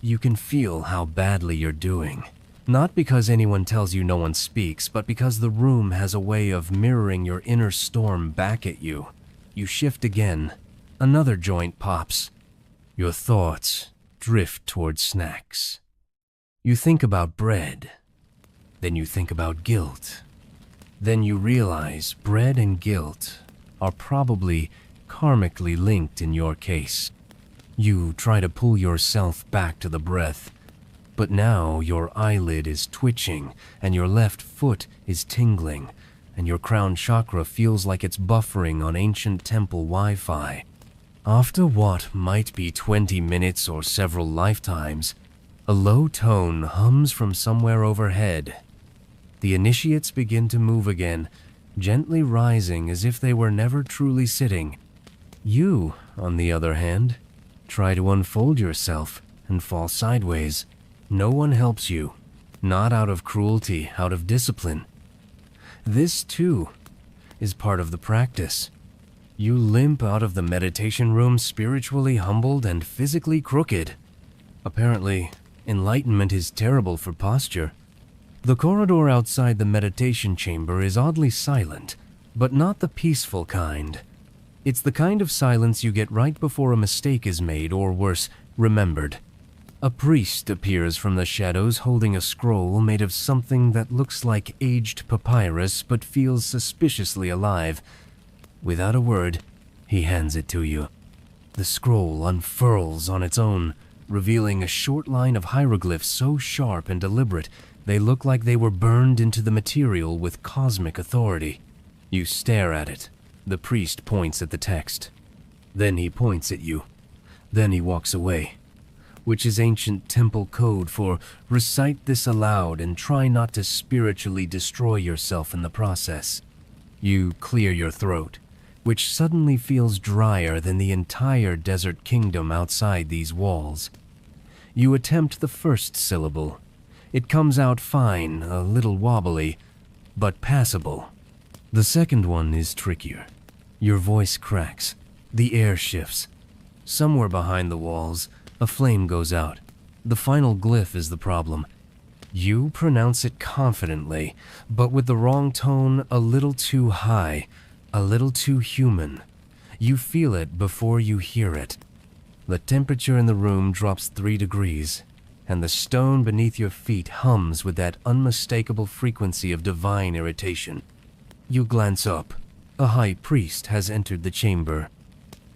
you can feel how badly you're doing. Not because anyone tells you no one speaks, but because the room has a way of mirroring your inner storm back at you. You shift again. Another joint pops. Your thoughts drift toward snacks. You think about bread. Then you think about guilt. Then you realize bread and guilt are probably karmically linked in your case. You try to pull yourself back to the breath, but now your eyelid is twitching and your left foot is tingling, and your crown chakra feels like it's buffering on ancient temple Wi-Fi. After what might be 20 minutes or several lifetimes, a low tone hums from somewhere overhead. The initiates begin to move again, gently rising as if they were never truly sitting. You, on the other hand, try to unfold yourself and fall sideways. No one helps you, not out of cruelty, out of discipline. This, too, is part of the practice. You limp out of the meditation room spiritually humbled and physically crooked. Apparently, enlightenment is terrible for posture. The corridor outside the meditation chamber is oddly silent, but not the peaceful kind. It's the kind of silence you get right before a mistake is made, or worse, remembered. A priest appears from the shadows holding a scroll made of something that looks like aged papyrus but feels suspiciously alive. Without a word, he hands it to you. The scroll unfurls on its own, revealing a short line of hieroglyphs so sharp and deliberate they look like they were burned into the material with cosmic authority. You stare at it. The priest points at the text. Then he points at you. Then he walks away, which is ancient temple code for recite this aloud and try not to spiritually destroy yourself in the process. You clear your throat, which suddenly feels drier than the entire desert kingdom outside these walls. You attempt the first syllable. It comes out fine, a little wobbly, but passable. The second one is trickier. Your voice cracks. The air shifts. Somewhere behind the walls, a flame goes out. The final glyph is the problem. You pronounce it confidently, but with the wrong tone, a little too high, a little too human. You feel it before you hear it. The temperature in the room drops 3 degrees, and the stone beneath your feet hums with that unmistakable frequency of divine irritation. You glance up. A high priest has entered the chamber.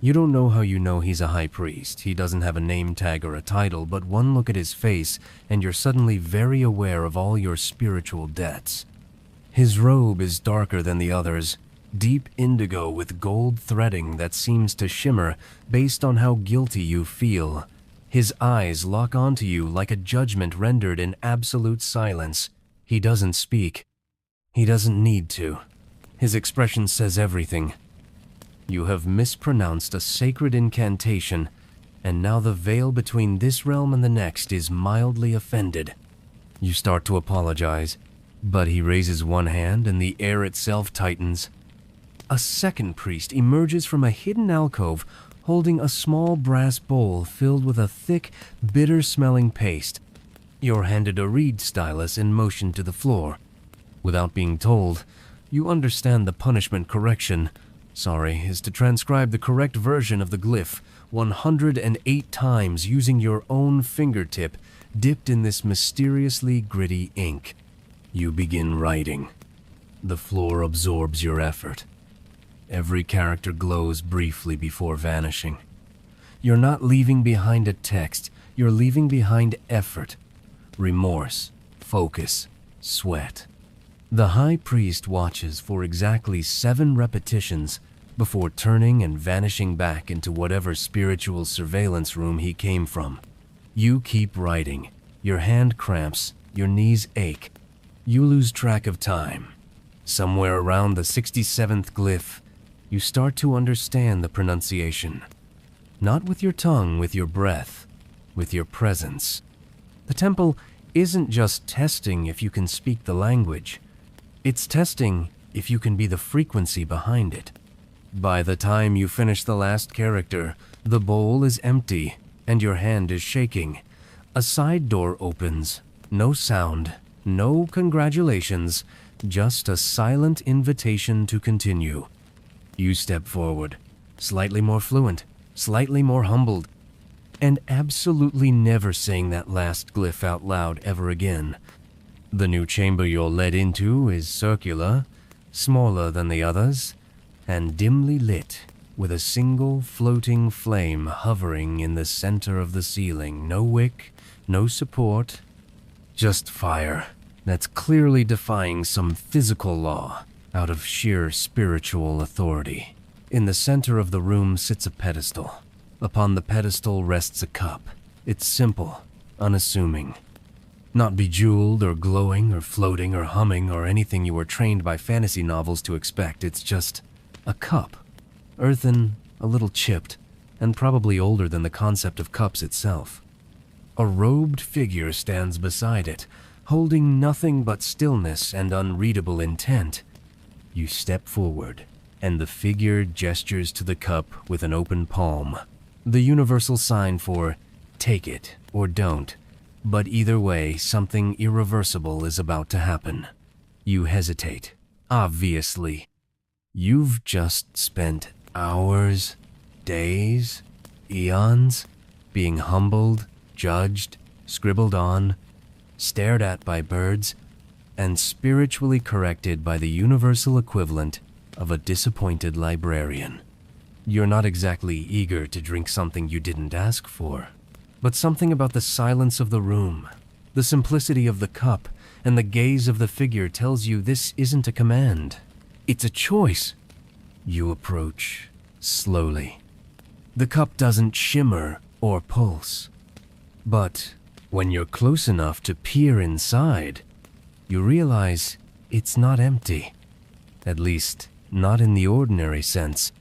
You don't know how you know he's a high priest. He doesn't have a name tag or a title, but one look at his face and you're suddenly very aware of all your spiritual debts. His robe is darker than the others, deep indigo with gold threading that seems to shimmer based on how guilty you feel. His eyes lock onto you like a judgment rendered in absolute silence. He doesn't speak. He doesn't need to. His expression says everything. You have mispronounced a sacred incantation, and now the veil between this realm and the next is mildly offended. You start to apologize, but he raises one hand and the air itself tightens. A second priest emerges from a hidden alcove holding a small brass bowl filled with a thick, bitter-smelling paste. You're handed a reed stylus and motioned to the floor. Without being told, you understand the punishment correction. Is to transcribe the correct version of the glyph 108 times using your own fingertip dipped in this mysteriously gritty ink. You begin writing. The floor absorbs your effort. Every character glows briefly before vanishing. You're not leaving behind a text, you're leaving behind effort, remorse, focus, sweat. The high priest watches for exactly 7 repetitions before turning and vanishing back into whatever spiritual surveillance room he came from. You keep writing. Your hand cramps, your knees ache. You lose track of time. Somewhere around the 67th glyph, you start to understand the pronunciation. Not with your tongue, with your breath, with your presence. The temple isn't just testing if you can speak the language. It's testing if you can be the frequency behind it. By the time you finish the last character, the bowl is empty and your hand is shaking. A side door opens. No sound, no congratulations, just a silent invitation to continue. You step forward, slightly more fluent, slightly more humbled, and absolutely never saying that last glyph out loud ever again. The new chamber you're led into is circular, smaller than the others, and dimly lit with a single floating flame hovering in the center of the ceiling. No wick, no support, just fire that's clearly defying some physical law out of sheer spiritual authority. In the center of the room sits a pedestal. Upon the pedestal rests a cup. It's simple, unassuming. Not bejeweled or glowing or floating or humming or anything you were trained by fantasy novels to expect. It's just a cup. Earthen, a little chipped, and probably older than the concept of cups itself. A robed figure stands beside it, holding nothing but stillness and unreadable intent. You step forward, and the figure gestures to the cup with an open palm. The universal sign for take it or don't. But either way, something irreversible is about to happen. You hesitate. Obviously. You've just spent hours, days, eons, being humbled, judged, scribbled on, stared at by birds, and spiritually corrected by the universal equivalent of a disappointed librarian. You're not exactly eager to drink something you didn't ask for, but something about the silence of the room, the simplicity of the cup, and the gaze of the figure tells you this isn't a command. It's a choice. You approach slowly. The cup doesn't shimmer or pulse, but when you're close enough to peer inside, you realize it's not empty. At least, not in the ordinary sense.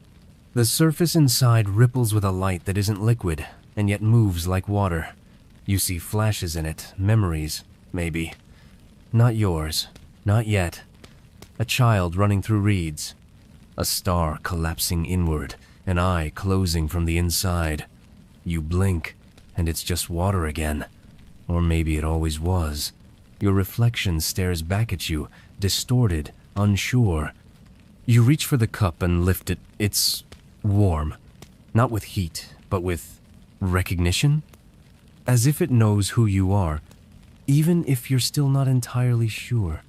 The surface inside ripples with a light that isn't liquid, and yet moves like water. You see flashes in it, memories, maybe. Not yours, not yet. A child running through reeds. A star collapsing inward, an eye closing from the inside. You blink, and it's just water again. Or maybe it always was. Your reflection stares back at you, distorted, unsure. You reach for the cup and lift it. It's warm. Not with heat, but with recognition? As if it knows who you are, even if you're still not entirely sure.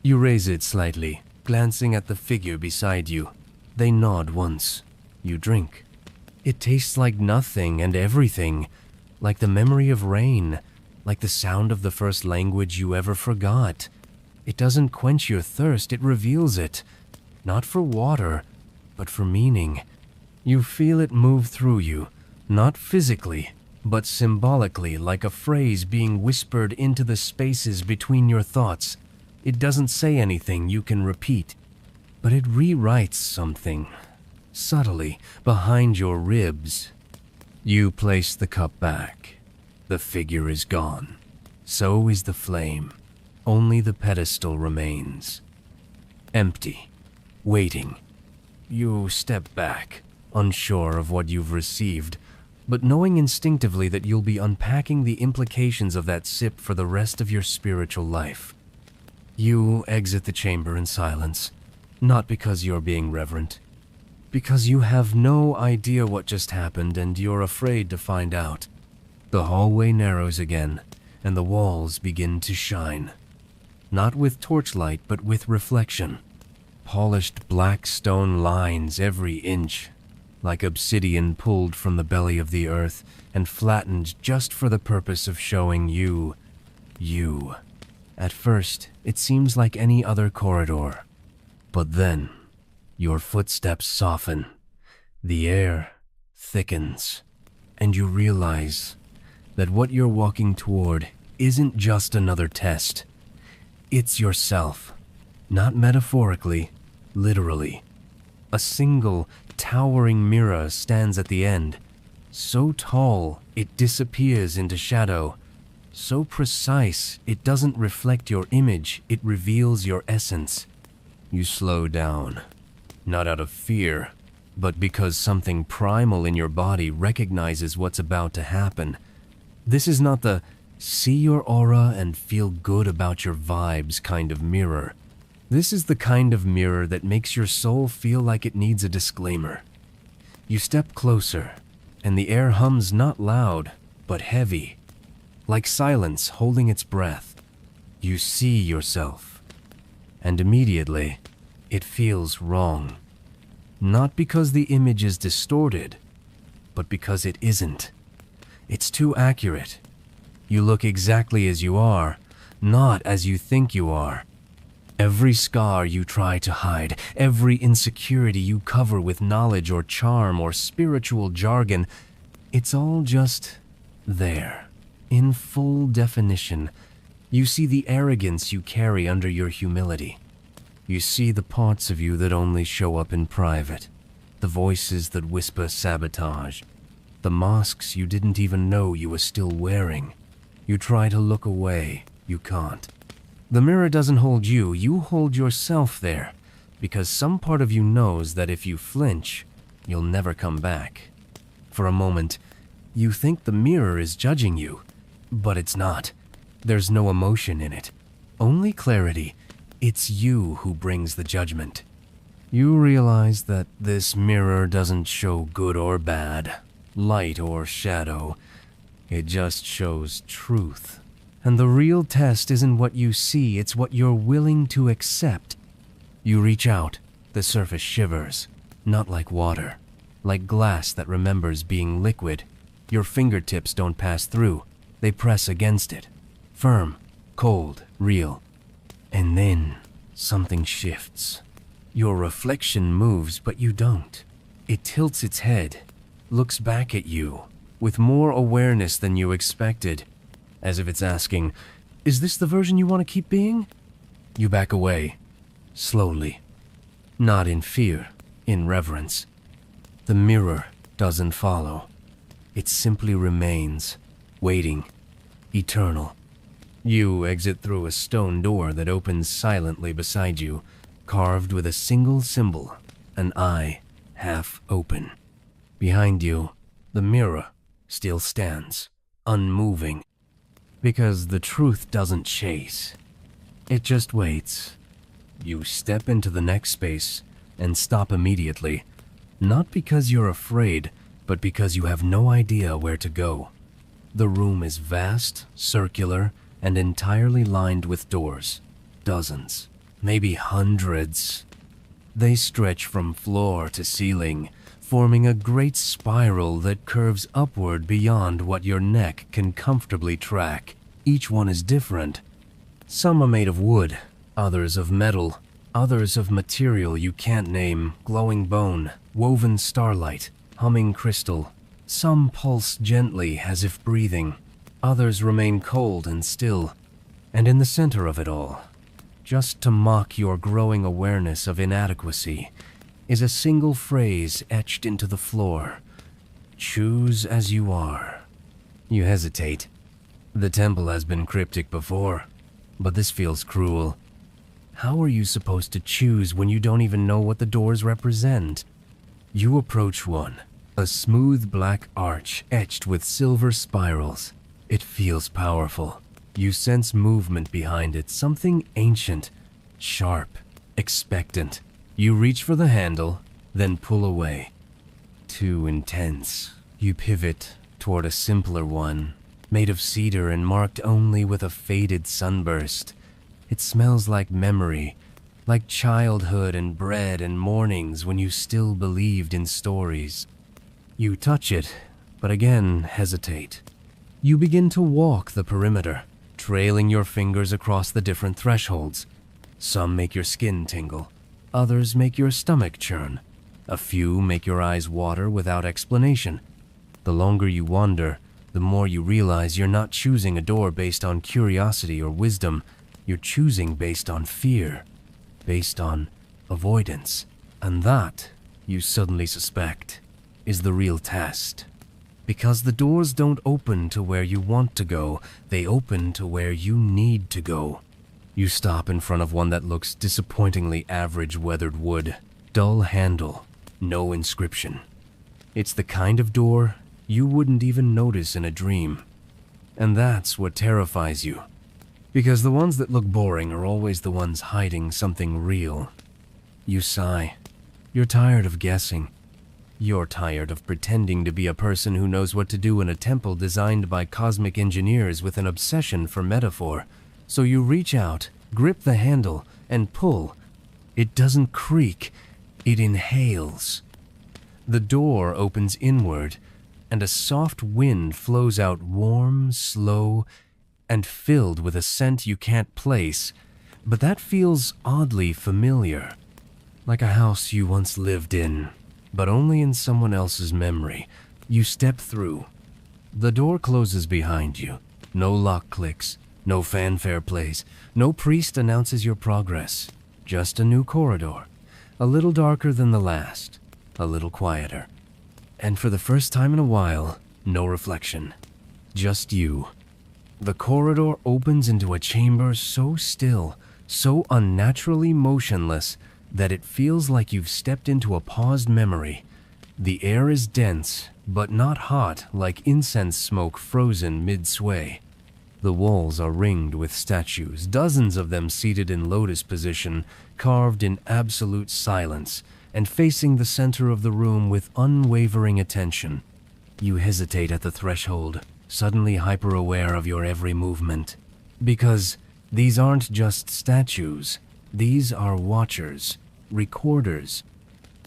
You raise it slightly, glancing at the figure beside you. They nod once. You drink. It tastes like nothing and everything, like the memory of rain, like the sound of the first language you ever forgot. It doesn't quench your thirst, it reveals it. Not for water, but for meaning. You feel it move through you, not physically, but symbolically, like a phrase being whispered into the spaces between your thoughts. It doesn't say anything you can repeat, but it rewrites something, subtly, behind your ribs. You place the cup back. The figure is gone. So is the flame. Only the pedestal remains. Empty. Waiting. You step back, unsure of what you've received, but knowing instinctively that you'll be unpacking the implications of that sip for the rest of your spiritual life. You exit the chamber in silence, not because you're being reverent, because you have no idea what just happened and you're afraid to find out. The hallway narrows again, and the walls begin to shine. Not with torchlight, but with reflection. Polished black stone lines every inch, like obsidian pulled from the belly of the earth and flattened just for the purpose of showing you. At first, it seems like any other corridor. But then, your footsteps soften, the air thickens, and you realize that what you're walking toward isn't just another test. It's yourself, not metaphorically, literally. A single, towering mirror stands at the end, so tall it disappears into shadow, so precise it doesn't reflect your image, it reveals your essence. You slow down, not out of fear, but because something primal in your body recognizes what's about to happen. This is not the see your aura and feel good about your vibes kind of mirror. This is the kind of mirror that makes your soul feel like it needs a disclaimer. You step closer, and the air hums not loud, but heavy, like silence holding its breath. You see yourself, and immediately, it feels wrong. Not because the image is distorted, but because it isn't. It's too accurate. You look exactly as you are, not as you think you are. Every scar you try to hide, every insecurity you cover with knowledge or charm or spiritual jargon, it's all just there, in full definition. You see the arrogance you carry under your humility. You see the parts of you that only show up in private, the voices that whisper sabotage, the masks you didn't even know you were still wearing. You try to look away, you can't. The mirror doesn't hold you, you hold yourself there, because some part of you knows that if you flinch, you'll never come back. For a moment, you think the mirror is judging you, but it's not. There's no emotion in it, only clarity. It's you who brings the judgment. You realize that this mirror doesn't show good or bad, light or shadow. It just shows truth. And the real test isn't what you see, it's what you're willing to accept. You reach out, the surface shivers, not like water, like glass that remembers being liquid. Your fingertips don't pass through, they press against it. Firm, cold, real. And then, something shifts. Your reflection moves, but you don't. It tilts its head, looks back at you, with more awareness than you expected. As if it's asking, is this the version you want to keep being? You back away, slowly. Not in fear, in reverence. The mirror doesn't follow. It simply remains, waiting, eternal. You exit through a stone door that opens silently beside you, carved with a single symbol, an eye half open. Behind you, the mirror still stands, unmoving, because the truth doesn't chase. It just waits. You step into the next space and stop immediately, not because you're afraid, but because you have no idea where to go. The room is vast, circular, and entirely lined with doors. Dozens, maybe hundreds. They stretch from floor to ceiling, forming a great spiral that curves upward beyond what your neck can comfortably track. Each one is different. Some are made of wood, others of metal, others of material you can't name, glowing bone, woven starlight, humming crystal. Some pulse gently as if breathing, others remain cold and still. And in the center of it all, just to mock your growing awareness of inadequacy, is a single phrase etched into the floor. Choose as you are. You hesitate. The temple has been cryptic before, but this feels cruel. How are you supposed to choose when you don't even know what the doors represent? You approach one, a smooth black arch etched with silver spirals. It feels powerful. You sense movement behind it, something ancient, sharp, expectant. You reach for the handle, then pull away. Too intense. You pivot toward a simpler one, made of cedar and marked only with a faded sunburst. It smells like memory, like childhood and bread and mornings when you still believed in stories. You touch it, but again hesitate. You begin to walk the perimeter, trailing your fingers across the different thresholds. Some make your skin tingle. Others make your stomach churn. A few make your eyes water without explanation. The longer you wander, the more you realize you're not choosing a door based on curiosity or wisdom. You're choosing based on fear, based on avoidance. And that, you suddenly suspect, is the real test. Because the doors don't open to where you want to go, they open to where you need to go. You stop in front of one that looks disappointingly average weathered wood. Dull handle, no inscription. It's the kind of door you wouldn't even notice in a dream. And that's what terrifies you. Because the ones that look boring are always the ones hiding something real. You sigh. You're tired of guessing. You're tired of pretending to be a person who knows what to do in a temple designed by cosmic engineers with an obsession for metaphor. So you reach out, grip the handle, and pull. It doesn't creak, it inhales. The door opens inward, and a soft wind flows out warm, slow, and filled with a scent you can't place, but that feels oddly familiar. Like a house you once lived in, but only in someone else's memory. You step through. The door closes behind you. No lock clicks. No fanfare plays. No priest announces your progress. Just a new corridor. A little darker than the last. A little quieter. And for the first time in a while, no reflection. Just you. The corridor opens into a chamber so still, so unnaturally motionless, that it feels like you've stepped into a paused memory. The air is dense, but not hot like incense smoke frozen mid-sway. The walls are ringed with statues, dozens of them seated in lotus position, carved in absolute silence, and facing the center of the room with unwavering attention. You hesitate at the threshold, suddenly hyper-aware of your every movement. Because these aren't just statues, these are watchers, recorders,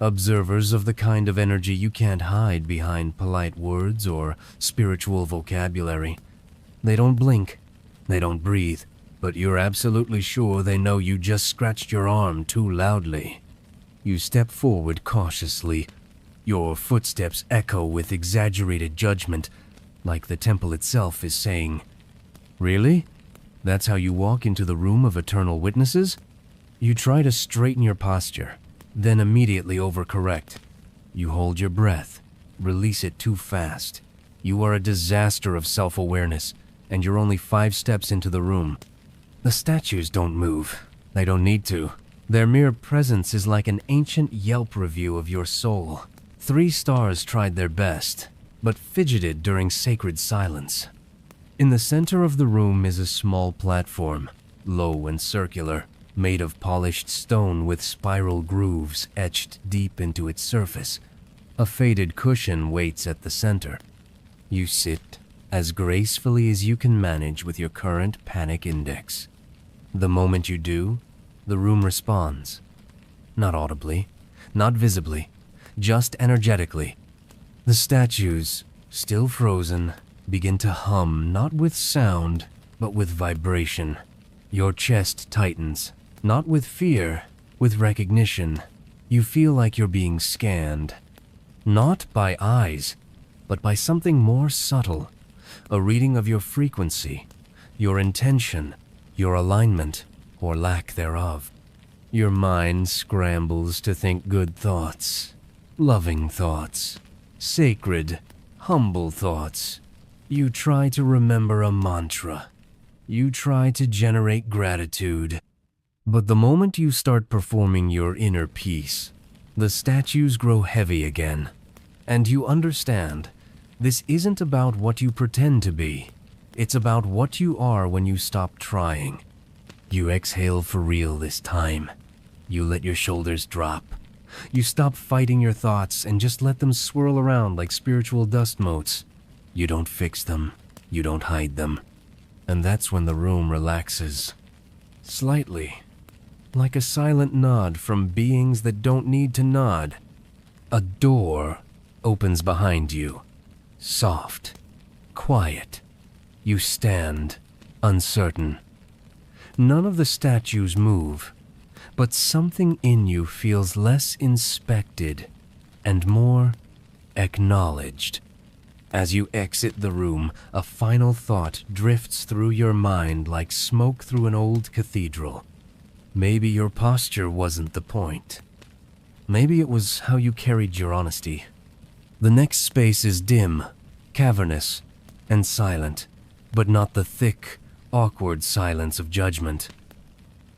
observers of the kind of energy you can't hide behind polite words or spiritual vocabulary. They don't blink, they don't breathe, but you're absolutely sure they know you just scratched your arm too loudly. You step forward cautiously. Your footsteps echo with exaggerated judgment, like the temple itself is saying, "Really? That's how you walk into the room of eternal witnesses?" You try to straighten your posture, then immediately overcorrect. You hold your breath, release it too fast. You are a disaster of self-awareness, and you're only 5 steps into the room. The statues don't move. They don't need to. Their mere presence is like an ancient Yelp review of your soul. 3 stars tried their best, but fidgeted during sacred silence. In the center of the room is a small platform, low and circular, made of polished stone with spiral grooves etched deep into its surface. A faded cushion waits at the center. You sit as gracefully as you can manage with your current panic index. The moment you do, the room responds. Not audibly, not visibly, just energetically. The statues, still frozen, begin to hum not with sound, but with vibration. Your chest tightens, not with fear, with recognition. You feel like you're being scanned. Not by eyes, but by something more subtle. A reading of your frequency, your intention, your alignment, or lack thereof. Your mind scrambles to think good thoughts, loving thoughts, sacred, humble thoughts. You try to remember a mantra. You try to generate gratitude. But the moment you start performing your inner peace, the statues grow heavy again. And you understand, this isn't about what you pretend to be. It's about what you are when you stop trying. You exhale for real this time. You let your shoulders drop. You stop fighting your thoughts and just let them swirl around like spiritual dust motes. You don't fix them. You don't hide them. And that's when the room relaxes. Slightly. Like a silent nod from beings that don't need to nod. A door opens behind you. Soft. Quiet. You stand, uncertain. None of the statues move, but something in you feels less inspected and more acknowledged. As you exit the room, a final thought drifts through your mind like smoke through an old cathedral. Maybe your posture wasn't the point. Maybe it was how you carried your honesty. The next space is dim, cavernous, and silent, but not the thick, awkward silence of judgment.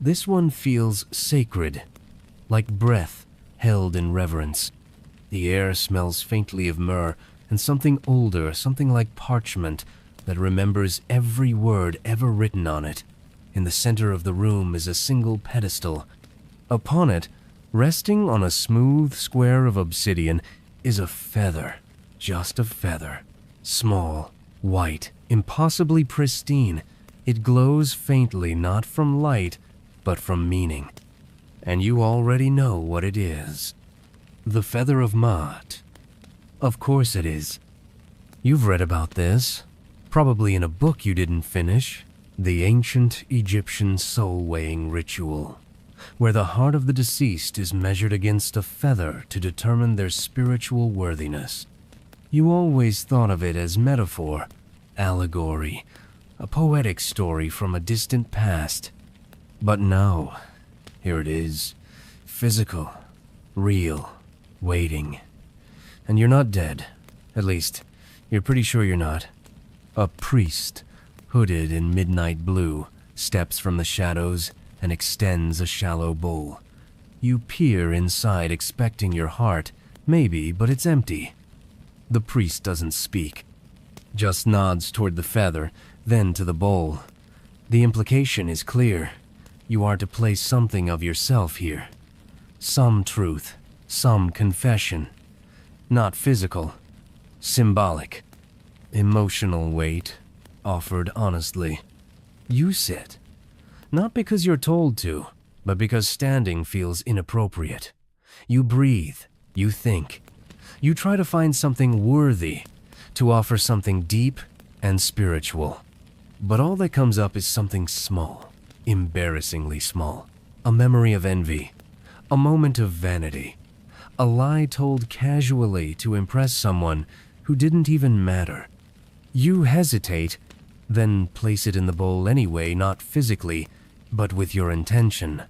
This one feels sacred, like breath held in reverence. The air smells faintly of myrrh and something older, something like parchment that remembers every word ever written on it. In the center of the room is a single pedestal. Upon it, resting on a smooth square of obsidian, is a feather, just a feather. Small, white, impossibly pristine. It glows faintly, not from light, but from meaning. And you already know what it is. The feather of Maat. Of course it is. You've read about this, probably in a book you didn't finish. The ancient Egyptian soul-weighing ritual, where the heart of the deceased is measured against a feather to determine their spiritual worthiness. You always thought of it as metaphor, allegory, a poetic story from a distant past. But now, here it is, physical, real, waiting. And you're not dead. At least, you're pretty sure you're not. A priest, hooded in midnight blue, steps from the shadows and extends a shallow bowl. You peer inside expecting your heart, maybe, but it's empty. The priest doesn't speak, just nods toward the feather, then to the bowl. The implication is clear. You are to place something of yourself here. Some truth, some confession. Not physical, symbolic. Emotional weight, offered honestly. You sit. Not because you're told to, but because standing feels inappropriate. You breathe, you think. You try to find something worthy, to offer something deep and spiritual. But all that comes up is something small, embarrassingly small. A memory of envy, a moment of vanity, a lie told casually to impress someone who didn't even matter. You hesitate, then place it in the bowl anyway, not physically, but with your intention.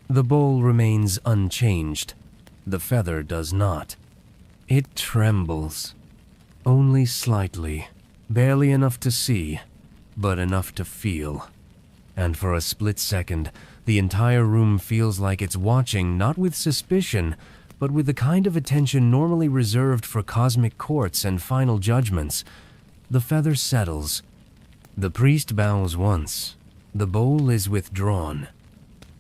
The bowl remains unchanged. The feather does not. It trembles. Only slightly, barely enough to see, but enough to feel. And for a split second, the entire room feels like it's watching not with suspicion, but with the kind of attention normally reserved for cosmic courts and final judgments. The feather settles. The priest bows once. The bowl is withdrawn.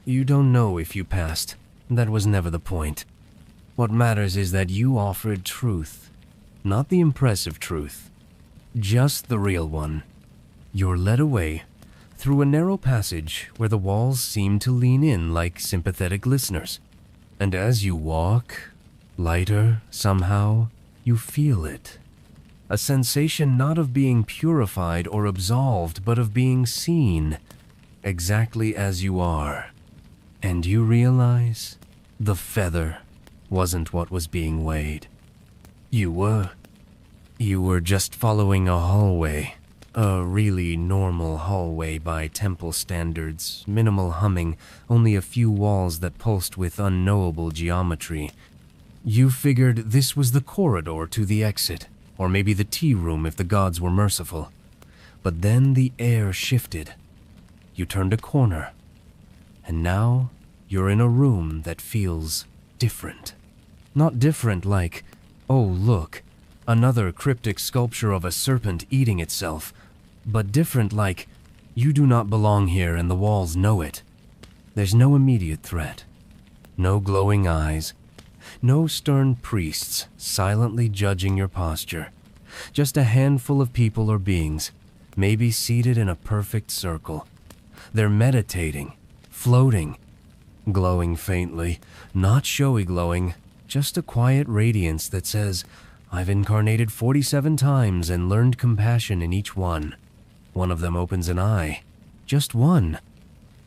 You don't know if you passed. That was never the point. What matters is that you offered truth. Not the impressive truth. Just the real one. You're led away through a narrow passage where the walls seem to lean in like sympathetic listeners. And as you walk, lighter, somehow, you feel it. A sensation not of being purified or absolved, but of being seen, exactly as you are. And you realize the feather wasn't what was being weighed. You were just following a hallway. A really normal hallway by temple standards, minimal humming, only a few walls that pulsed with unknowable geometry. You figured this was the corridor to the exit, or maybe the tea room if the gods were merciful. But then the air shifted. You turned a corner, and now you're in a room that feels different. Not different like, oh look, another cryptic sculpture of a serpent eating itself, but different like, you do not belong here and the walls know it. There's no immediate threat, no glowing eyes, no stern priests silently judging your posture. Just a handful of people or beings, maybe seated in a perfect circle. They're meditating, floating, glowing faintly, not showy glowing, just a quiet radiance that says, I've incarnated 47 times and learned compassion in each one. One of them opens an eye. Just one.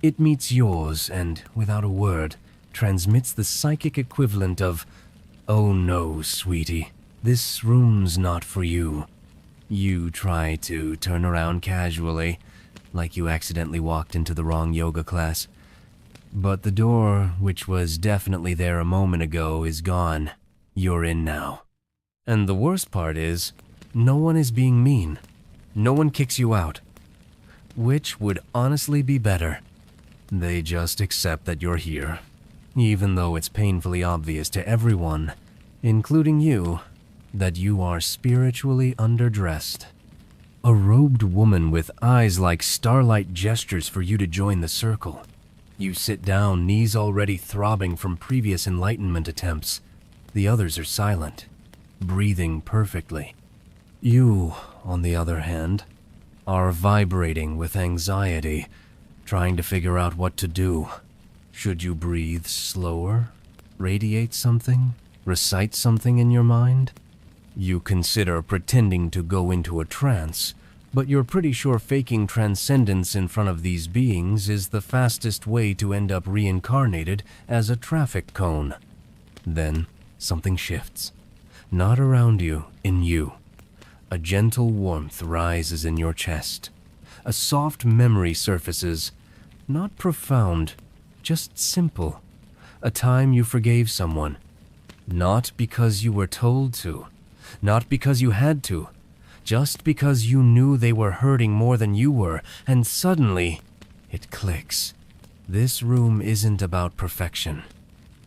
It meets yours and, without a word, transmits the psychic equivalent of, oh no, sweetie, this room's not for you. You try to turn around casually, like you accidentally walked into the wrong yoga class. But the door, which was definitely there a moment ago, is gone. You're in now. And the worst part is, no one is being mean. No one kicks you out. Which would honestly be better. They just accept that you're here, even though it's painfully obvious to everyone, including you, that you are spiritually underdressed. A robed woman with eyes like starlight gestures for you to join the circle. You sit down, knees already throbbing from previous enlightenment attempts. The others are silent, breathing perfectly. You, on the other hand, are vibrating with anxiety, trying to figure out what to do. Should you breathe slower? Radiate something? Recite something in your mind? You consider pretending to go into a trance, but you're pretty sure faking transcendence in front of these beings is the fastest way to end up reincarnated as a traffic cone. Then, something shifts. Not around you, in you. A gentle warmth rises in your chest. A soft memory surfaces, not profound, just simple. A time you forgave someone. Not because you were told to, not because you had to, just because you knew they were hurting more than you were, and suddenly, it clicks. This room isn't about perfection.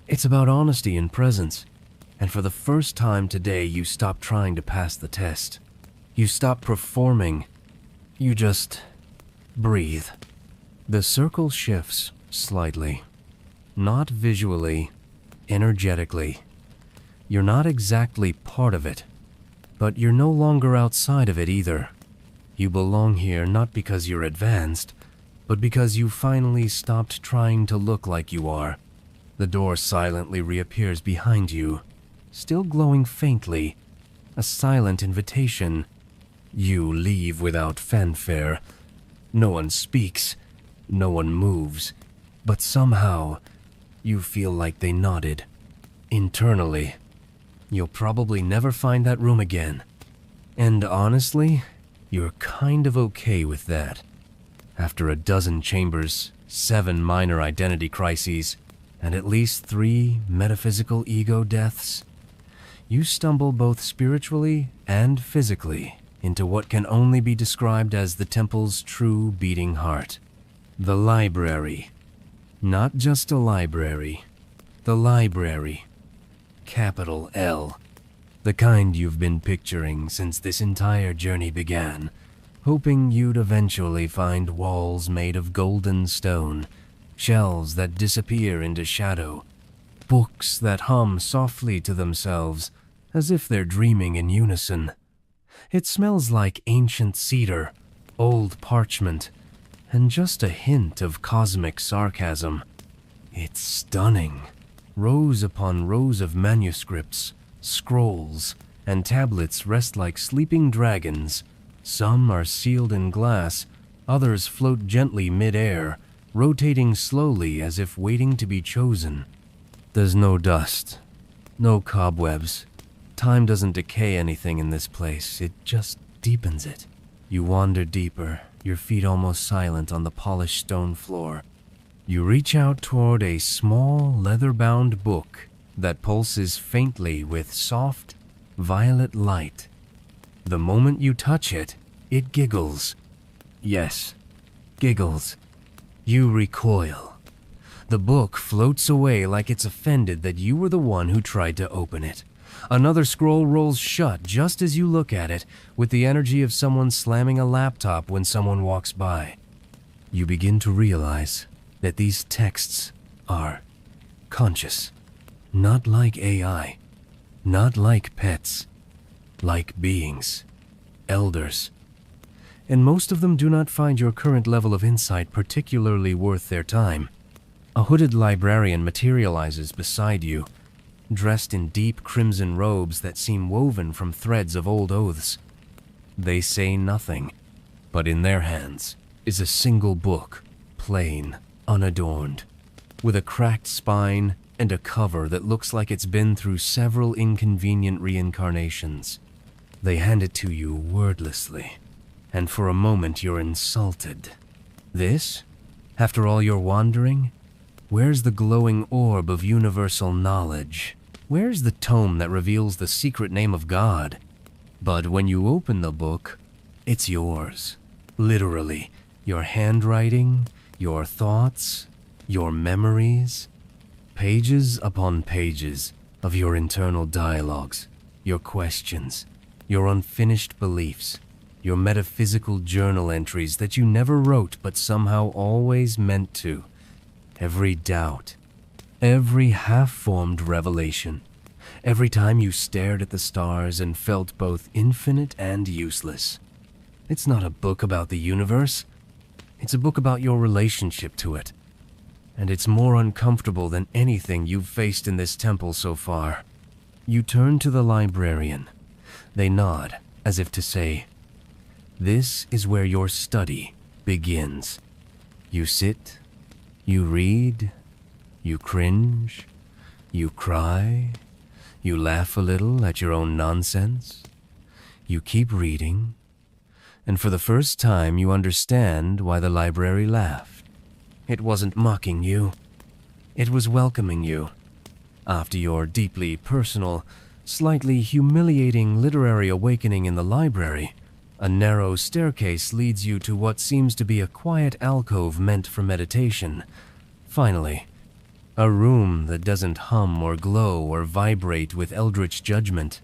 It's about honesty and presence. And for the first time today, you stop trying to pass the test. You stop performing. You just breathe. The circle shifts slightly. Not visually, energetically. You're not exactly part of it, but you're no longer outside of it either. You belong here not because you're advanced, but because you finally stopped trying to look like you are. The door silently reappears behind you, still glowing faintly, a silent invitation. You leave without fanfare. No one speaks, no one moves, but somehow you feel like they nodded. Internally, you'll probably never find that room again. And honestly, you're kind of okay with that. After a dozen chambers, 7 minor identity crises, and at least 3 metaphysical ego deaths, you stumble both spiritually and physically into what can only be described as the temple's true beating heart. The library. Not just a library. The library. capital L. The kind you've been picturing since this entire journey began, hoping you'd eventually find walls made of golden stone, shelves that disappear into shadow, books that hum softly to themselves as if they're dreaming in unison. It smells like ancient cedar, old parchment, and just a hint of cosmic sarcasm. It's stunning. Rows upon rows of manuscripts, scrolls, and tablets rest like sleeping dragons. Some are sealed in glass, others float gently mid-air, rotating slowly as if waiting to be chosen. There's no dust, no cobwebs. Time doesn't decay anything in this place, it just deepens it. You wander deeper, your feet almost silent on the polished stone floor. You reach out toward a small, leather-bound book that pulses faintly with soft, violet light. The moment you touch it, it giggles. Yes, giggles. You recoil. The book floats away like it's offended that you were the one who tried to open it. Another scroll rolls shut just as you look at it, with the energy of someone slamming a laptop when someone walks by. You begin to realize that these texts are conscious, not like AI, not like pets, like beings, elders. And most of them do not find your current level of insight particularly worth their time. A hooded librarian materializes beside you, dressed in deep crimson robes that seem woven from threads of old oaths. They say nothing, but in their hands is a single book, plain, unadorned, with a cracked spine and a cover that looks like it's been through several inconvenient reincarnations. They hand it to you wordlessly, and for a moment you're insulted. This? After all your wandering? Where's the glowing orb of universal knowledge? Where's the tome that reveals the secret name of God? But when you open the book, it's yours. Literally, your handwriting, your thoughts, your memories, pages upon pages of your internal dialogues, your questions, your unfinished beliefs, your metaphysical journal entries that you never wrote but somehow always meant to. Every doubt, every half-formed revelation, every time you stared at the stars and felt both infinite and useless. It's not a book about the universe. It's a book about your relationship to it. And it's more uncomfortable than anything you've faced in this temple so far. You turn to the librarian. They nod, as if to say, "This is where your study begins." You sit, you read, you cringe, you cry, you laugh a little at your own nonsense. You keep reading, and for the first time you understand why the library laughed. It wasn't mocking you. It was welcoming you. After your deeply personal, slightly humiliating literary awakening in the library, a narrow staircase leads you to what seems to be a quiet alcove meant for meditation. Finally, a room that doesn't hum or glow or vibrate with eldritch judgment.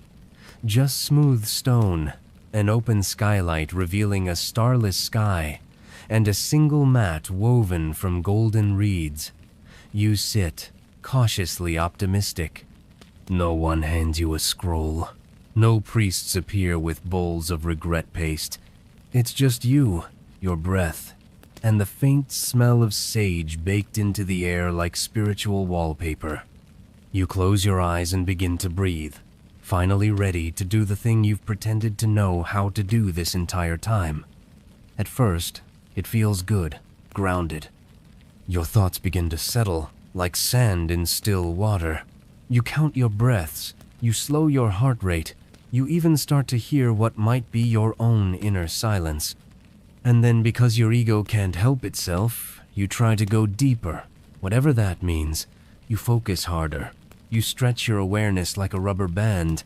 Just smooth stone, an open skylight revealing a starless sky, and a single mat woven from golden reeds. You sit, cautiously optimistic. No one hands you a scroll. No priests appear with bowls of regret paste. It's just you, your breath, and the faint smell of sage baked into the air like spiritual wallpaper. You close your eyes and begin to breathe, finally ready to do the thing you've pretended to know how to do this entire time. At first, it feels good, grounded. Your thoughts begin to settle, like sand in still water. You count your breaths, you slow your heart rate, you even start to hear what might be your own inner silence. And then because your ego can't help itself, you try to go deeper, whatever that means. You focus harder. You stretch your awareness like a rubber band.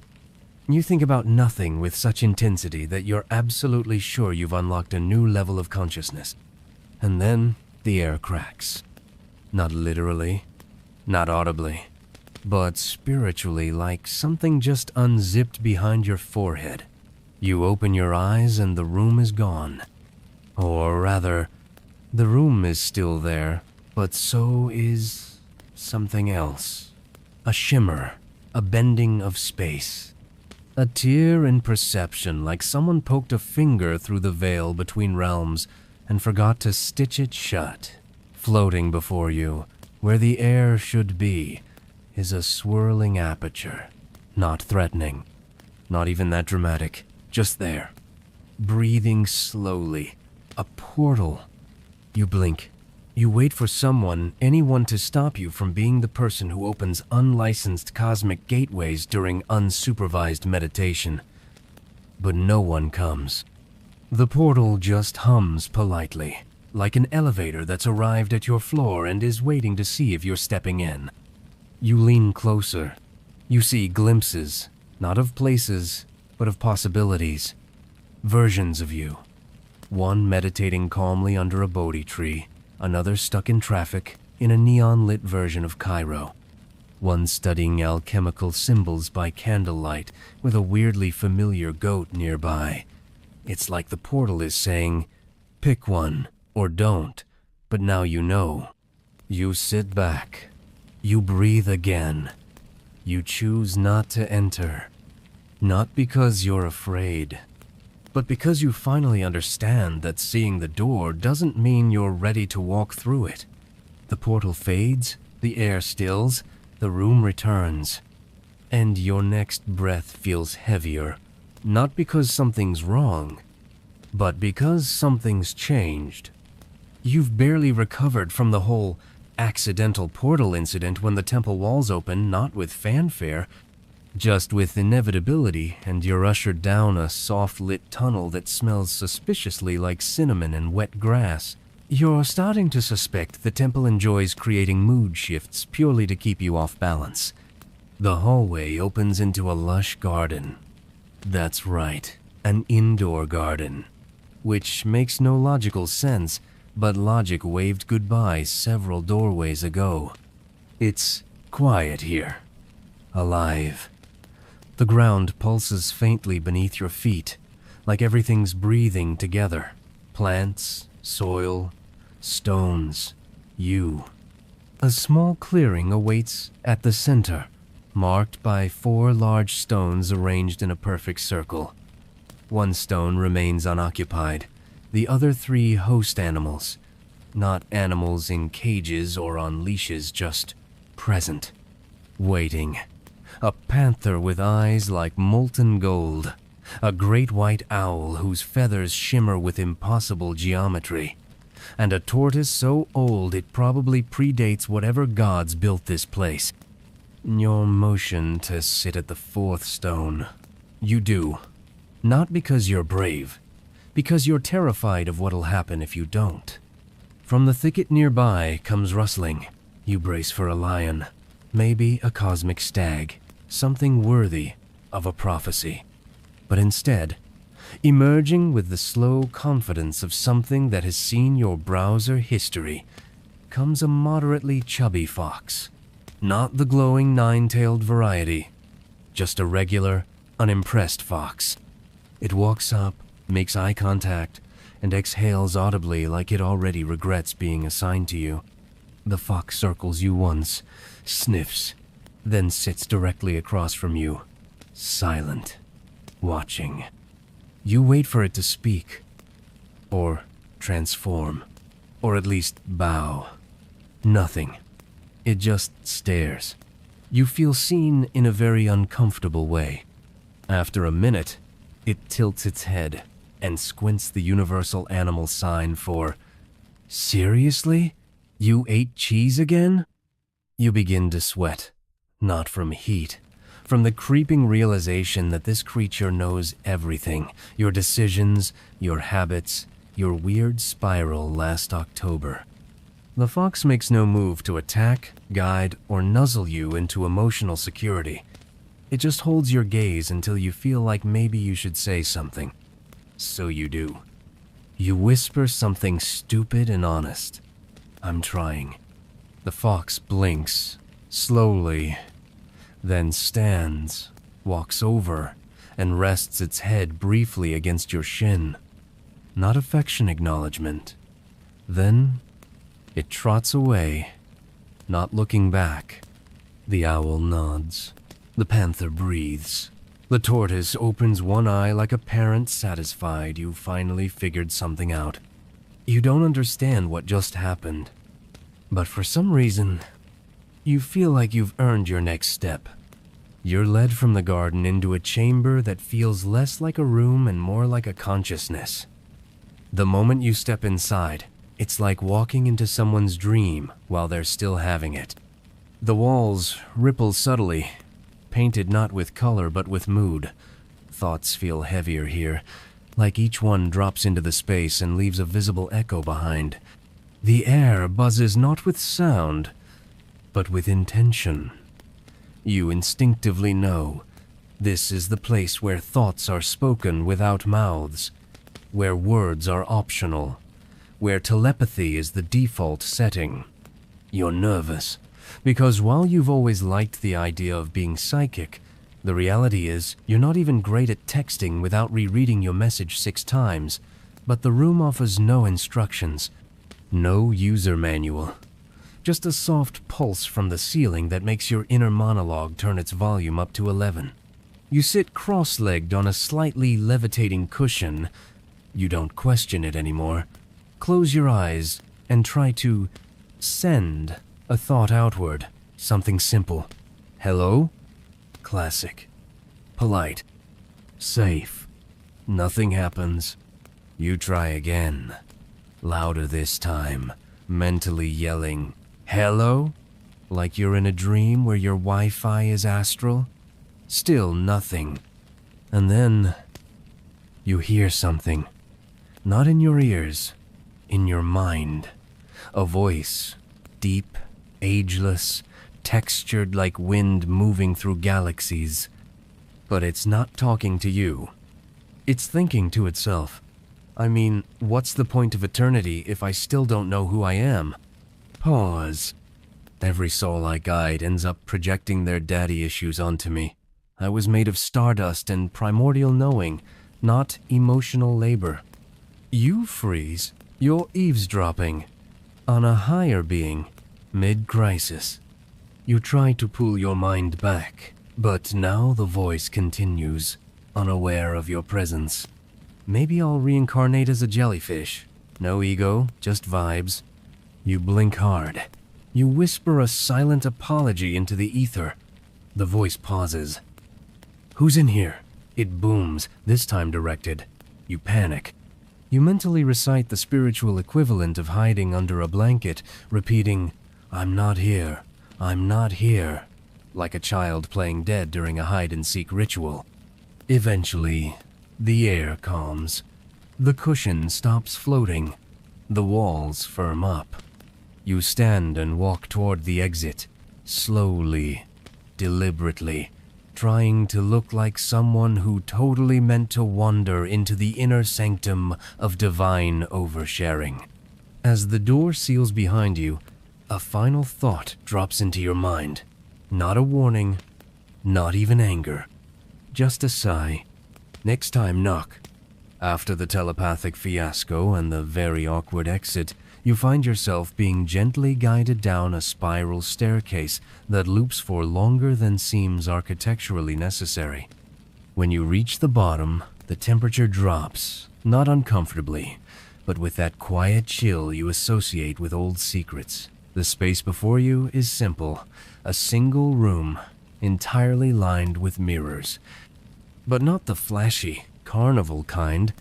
You think about nothing with such intensity that you're absolutely sure you've unlocked a new level of consciousness. And then the air cracks. Not literally, not audibly, but spiritually like something just unzipped behind your forehead. You open your eyes and the room is gone. Or rather, the room is still there, but so is something else. A shimmer, a bending of space. A tear in perception, like someone poked a finger through the veil between realms and forgot to stitch it shut. Floating before you, where the air should be, is a swirling aperture. Not threatening, not even that dramatic, just there. Breathing slowly. A portal. You blink. You wait for someone, anyone to stop you from being the person who opens unlicensed cosmic gateways during unsupervised meditation. But no one comes. The portal just hums politely, like an elevator that's arrived at your floor and is waiting to see if you're stepping in. You lean closer. You see glimpses, not of places, but of possibilities. Versions of you. One meditating calmly under a Bodhi tree, another stuck in traffic in a neon-lit version of Cairo. One studying alchemical symbols by candlelight with a weirdly familiar goat nearby. It's like the portal is saying, pick one or don't, but now you know. You sit back. You breathe again. You choose not to enter. Not because you're afraid, but because you finally understand that seeing the door doesn't mean you're ready to walk through it. The portal fades, the air stills, the room returns, and your next breath feels heavier, not because something's wrong, but because something's changed. You've barely recovered from the whole accidental portal incident when the temple walls open, not with fanfare, just with inevitability, and you're ushered down a soft-lit tunnel that smells suspiciously like cinnamon and wet grass. You're starting to suspect the temple enjoys creating mood shifts purely to keep you off balance. The hallway opens into a lush garden. That's right, an indoor garden. Which makes no logical sense, but logic waved goodbye several doorways ago. It's quiet here. Alive. The ground pulses faintly beneath your feet, like everything's breathing together. Plants, soil, stones, you. A small clearing awaits at the center, marked by 4 large stones arranged in a perfect circle. One stone remains unoccupied, the other 3 host animals. Not animals in cages or on leashes, just present, waiting. A panther with eyes like molten gold. A great white owl whose feathers shimmer with impossible geometry. And a tortoise so old it probably predates whatever gods built this place. Your motion to sit at the 4th stone. You do. Not because you're brave. Because you're terrified of what'll happen if you don't. From the thicket nearby comes rustling. You brace for a lion. Maybe a cosmic stag. Something worthy of a prophecy. But instead, emerging with the slow confidence of something that has seen your browser history, comes a moderately chubby fox. Not the glowing 9-tailed variety, just a regular, unimpressed fox. It walks up, makes eye contact, and exhales audibly like it already regrets being assigned to you. The fox circles you once, sniffs, then sits directly across from you, silent, watching. You wait for it to speak, or transform, or at least bow. Nothing. It just stares. You feel seen in a very uncomfortable way. After a minute, it tilts its head and squints the universal animal sign for, "Seriously? You ate cheese again?" You begin to sweat. Not from heat, from the creeping realization that this creature knows everything, your decisions, your habits, your weird spiral last October. The fox makes no move to attack, guide, or nuzzle you into emotional security. It just holds your gaze until you feel like maybe you should say something. So you do. You whisper something stupid and honest. "I'm trying." The fox blinks, slowly, then stands, walks over, and rests its head briefly against your shin. Not affection acknowledgement. Then it trots away, not looking back. The owl nods. The panther breathes. The tortoise opens one eye like a parent satisfied you finally figured something out. You don't understand what just happened, but for some reason, you feel like you've earned your next step. You're led from the garden into a chamber that feels less like a room and more like a consciousness. The moment you step inside, it's like walking into someone's dream while they're still having it. The walls ripple subtly, painted not with color but with mood. Thoughts feel heavier here, like each one drops into the space and leaves a visible echo behind. The air buzzes not with sound, but with intention. You instinctively know this is the place where thoughts are spoken without mouths, where words are optional, where telepathy is the default setting. You're nervous, because while you've always liked the idea of being psychic, the reality is you're not even great at texting without rereading your message 6 times, but the room offers no instructions, no user manual. Just a soft pulse from the ceiling that makes your inner monologue turn its volume up to 11. You sit cross-legged on a slightly levitating cushion. You don't question it anymore. Close your eyes and try to send a thought outward. Something simple. Hello? Classic. Polite. Safe. Nothing happens. You try again. Louder this time. Mentally yelling, "Hello?" Like you're in a dream where your Wi-Fi is astral. Still nothing. And then you hear something. Not in your ears, in your mind. A voice, deep, ageless, textured like wind moving through galaxies. But it's not talking to you. It's thinking to itself. I mean, what's the point of eternity if I still don't know who I am? Pause. Every soul I guide ends up projecting their daddy issues onto me. I was made of stardust and primordial knowing, not emotional labor. You freeze. You're eavesdropping on a higher being, mid-crisis. You try to pull your mind back, but now the voice continues, unaware of your presence. Maybe I'll reincarnate as a jellyfish. No ego, just vibes. You blink hard. You whisper a silent apology into the ether. The voice pauses. Who's in here? It booms, this time directed. You panic. You mentally recite the spiritual equivalent of hiding under a blanket, repeating, "I'm not here, I'm not here," like a child playing dead during a hide-and-seek ritual. Eventually, the air calms. The cushion stops floating. The walls firm up. You stand and walk toward the exit, slowly, deliberately, trying to look like someone who totally meant to wander into the inner sanctum of divine oversharing. As the door seals behind you, a final thought drops into your mind. Not a warning, not even anger, just a sigh. Next time, knock. After the telepathic fiasco and the very awkward exit, you find yourself being gently guided down a spiral staircase that loops for longer than seems architecturally necessary. When you reach the bottom, the temperature drops, not uncomfortably, but with that quiet chill you associate with old secrets. The space before you is simple, a single room, entirely lined with mirrors. But not the flashy, carnival kind.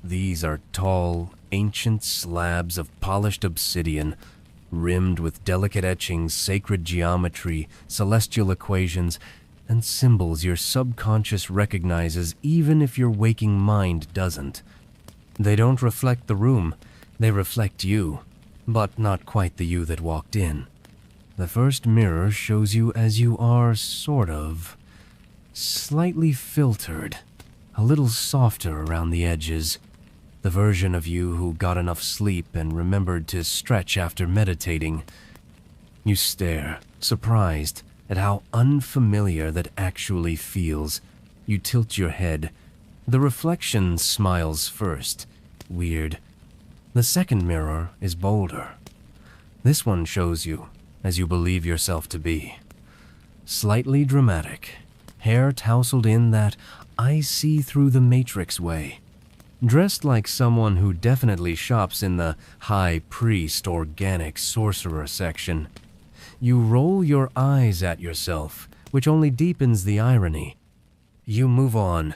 These are tall, ancient slabs of polished obsidian, rimmed with delicate etchings, sacred geometry, celestial equations, and symbols your subconscious recognizes even if your waking mind doesn't. They don't reflect the room, they reflect you, but not quite the you that walked in. The first mirror shows you as you are, sort of. Slightly filtered, a little softer around the edges. The version of you who got enough sleep and remembered to stretch after meditating. You stare, surprised, at how unfamiliar that actually feels. You tilt your head. The reflection smiles first. Weird. The second mirror is bolder. This one shows you as you believe yourself to be. Slightly dramatic. Hair tousled in that I see through the Matrix way. Dressed like someone who definitely shops in the high priest organic sorcerer section. You roll your eyes at yourself, which only deepens the irony. You move on.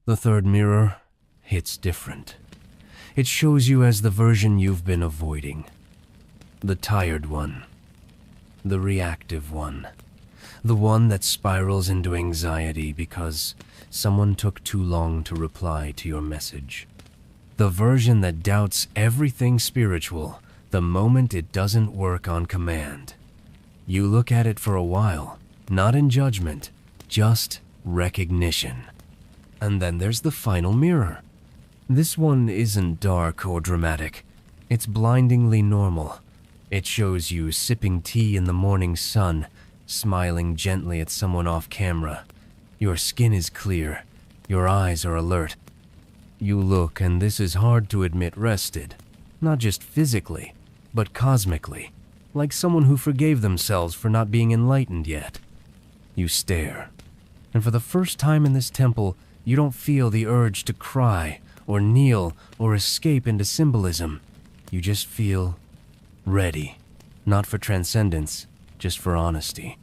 The third mirror hits different. It shows you as the version you've been avoiding. The tired one. The reactive one. The one that spirals into anxiety because someone took too long to reply to your message. The version that doubts everything spiritual the moment it doesn't work on command. You look at it for a while, not in judgment, just recognition. And then there's the final mirror. This one isn't dark or dramatic. It's blindingly normal. It shows you sipping tea in the morning sun, smiling gently at someone off camera. Your skin is clear. Your eyes are alert. You look, and this is hard to admit, rested. Not just physically, but cosmically. Like someone who forgave themselves for not being enlightened yet. You stare. And for the first time in this temple, you don't feel the urge to cry, or kneel, or escape into symbolism. You just feel ready. Not for transcendence, just for honesty.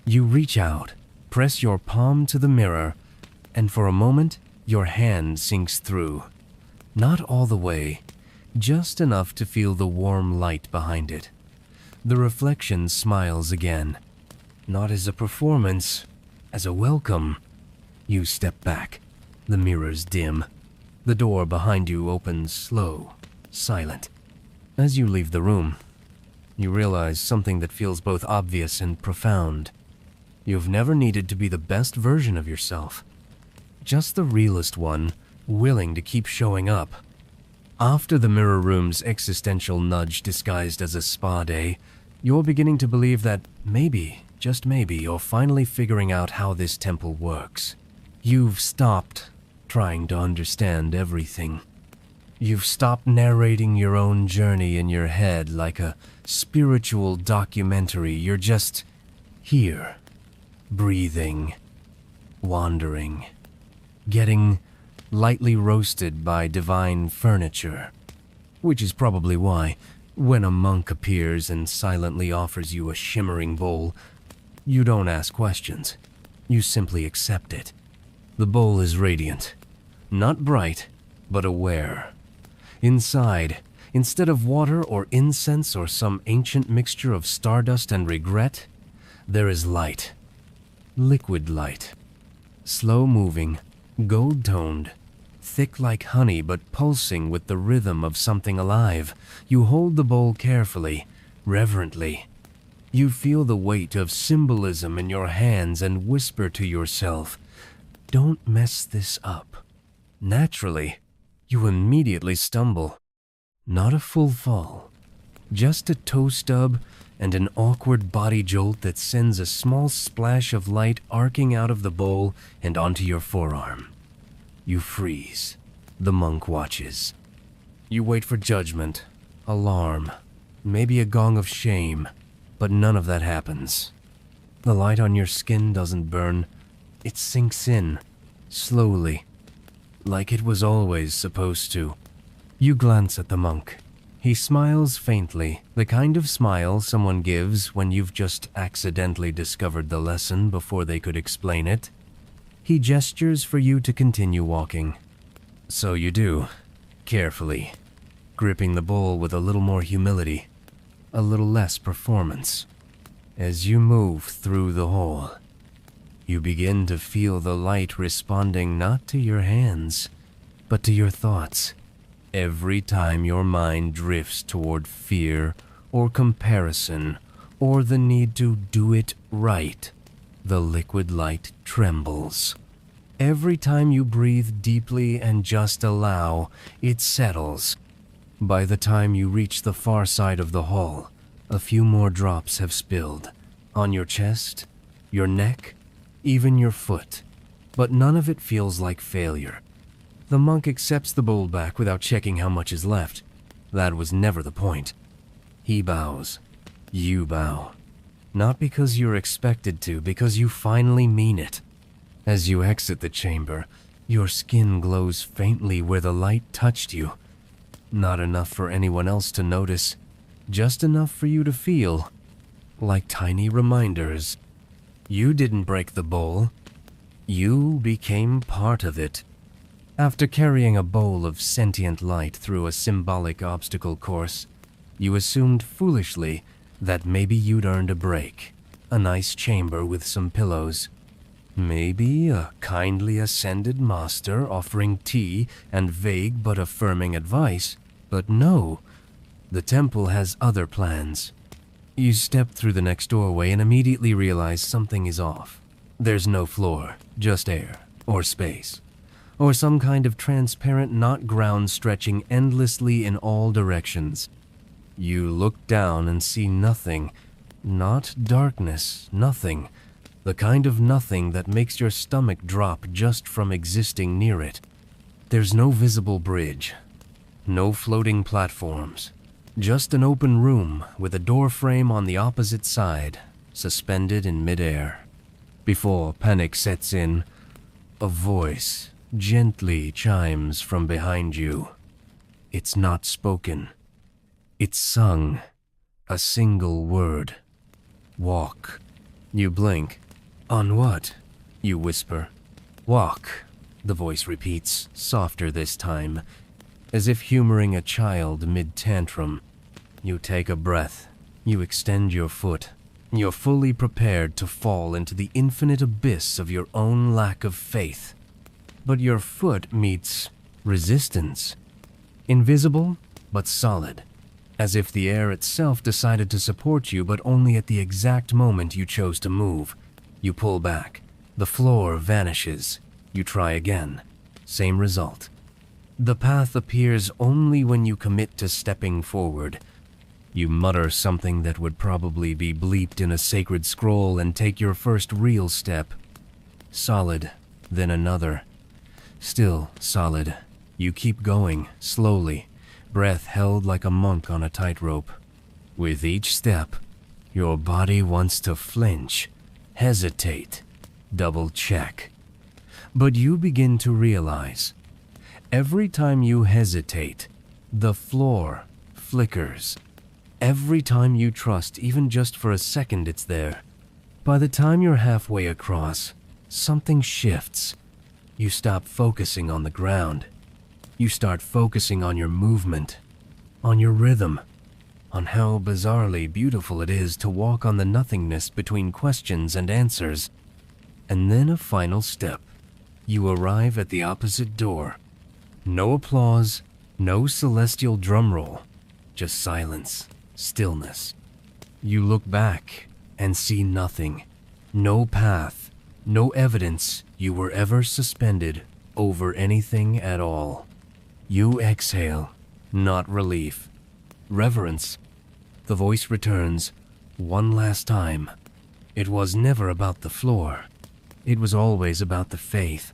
You reach out, press your palm to the mirror, and for a moment, your hand sinks through. Not all the way, just enough to feel the warm light behind it. The reflection smiles again. Not as a performance, as a welcome. You step back. The mirrors dim. The door behind you opens slow, silent. As you leave the room, you realize something that feels both obvious and profound. You've never needed to be the best version of yourself. Just the realest one, willing to keep showing up. After the mirror room's existential nudge disguised as a spa day, you're beginning to believe that maybe, just maybe, you're finally figuring out how this temple works. You've stopped trying to understand everything. You've stopped narrating your own journey in your head like a spiritual documentary. You're just here, breathing, wandering, getting lightly roasted by divine furniture. Which is probably why, when a monk appears and silently offers you a shimmering bowl, you don't ask questions. You simply accept it. The bowl is radiant. Not bright, but aware. Inside, instead of water or incense or some ancient mixture of stardust and regret, there is light. Liquid light. Slow-moving, gold-toned, thick like honey but pulsing with the rhythm of something alive. You hold the bowl carefully, reverently. You feel the weight of symbolism in your hands and whisper to yourself, "Don't mess this up." Naturally, you immediately stumble. Not a full fall, just a toe stub and an awkward body jolt that sends a small splash of light arcing out of the bowl and onto your forearm. You freeze. The monk watches. You wait for judgment, alarm, maybe a gong of shame, but none of that happens. The light on your skin doesn't burn. It sinks in, slowly, like it was always supposed to. You glance at the monk. He smiles faintly, the kind of smile someone gives when you've just accidentally discovered the lesson before they could explain it. He gestures for you to continue walking. So you do, carefully, gripping the bowl with a little more humility, a little less performance. As you move through the hall, you begin to feel the light responding not to your hands, but to your thoughts. Every time your mind drifts toward fear or comparison or the need to do it right, the liquid light trembles. Every time you breathe deeply and just allow, it settles. By the time you reach the far side of the hall, a few more drops have spilled. On your chest, your neck, even your foot. But none of it feels like failure. The monk accepts the bowl back without checking how much is left. That was never the point. He bows. You bow. Not because you're expected to, because you finally mean it. As you exit the chamber, your skin glows faintly where the light touched you. Not enough for anyone else to notice, just enough for you to feel, like tiny reminders. You didn't break the bowl. You became part of it. After carrying a bowl of sentient light through a symbolic obstacle course, you assumed foolishly that maybe you'd earned a break, a nice chamber with some pillows. Maybe a kindly ascended master offering tea and vague but affirming advice. But no, the temple has other plans. You step through the next doorway and immediately realize something is off. There's no floor, just air, or space, or some kind of transparent knot ground stretching endlessly in all directions. You look down and see nothing, not darkness, nothing, the kind of nothing that makes your stomach drop just from existing near it. There's no visible bridge, no floating platforms, just an open room with a door frame on the opposite side, suspended in midair. Before panic sets in, a voice gently chimes from behind you. It's not spoken. It's sung. A single word. Walk. You blink. On what? You whisper. Walk, the voice repeats, softer this time, as if humoring a child mid-tantrum. You take a breath. You extend your foot. You're fully prepared to fall into the infinite abyss of your own lack of faith. But your foot meets resistance. Invisible, but solid. As if the air itself decided to support you, but only at the exact moment you chose to move. You pull back. The floor vanishes. You try again. Same result. The path appears only when you commit to stepping forward. You mutter something that would probably be bleeped in a sacred scroll and take your first real step. Solid, then another. Still solid. You keep going, slowly, breath held like a monk on a tightrope. With each step, your body wants to flinch, hesitate, double-check. But you begin to realize, every time you hesitate, the floor flickers. Every time you trust, even just for a second, it's there. By the time you're halfway across, something shifts. You stop focusing on the ground. You start focusing on your movement, on your rhythm, on how bizarrely beautiful it is to walk on the nothingness between questions and answers. And then a final step. You arrive at the opposite door. No applause, no celestial drumroll, just silence, stillness. You look back and see nothing. No path, no evidence you were ever suspended over anything at all. You exhale, not relief. Reverence. The voice returns, one last time. It was never about the floor. It was always about the faith.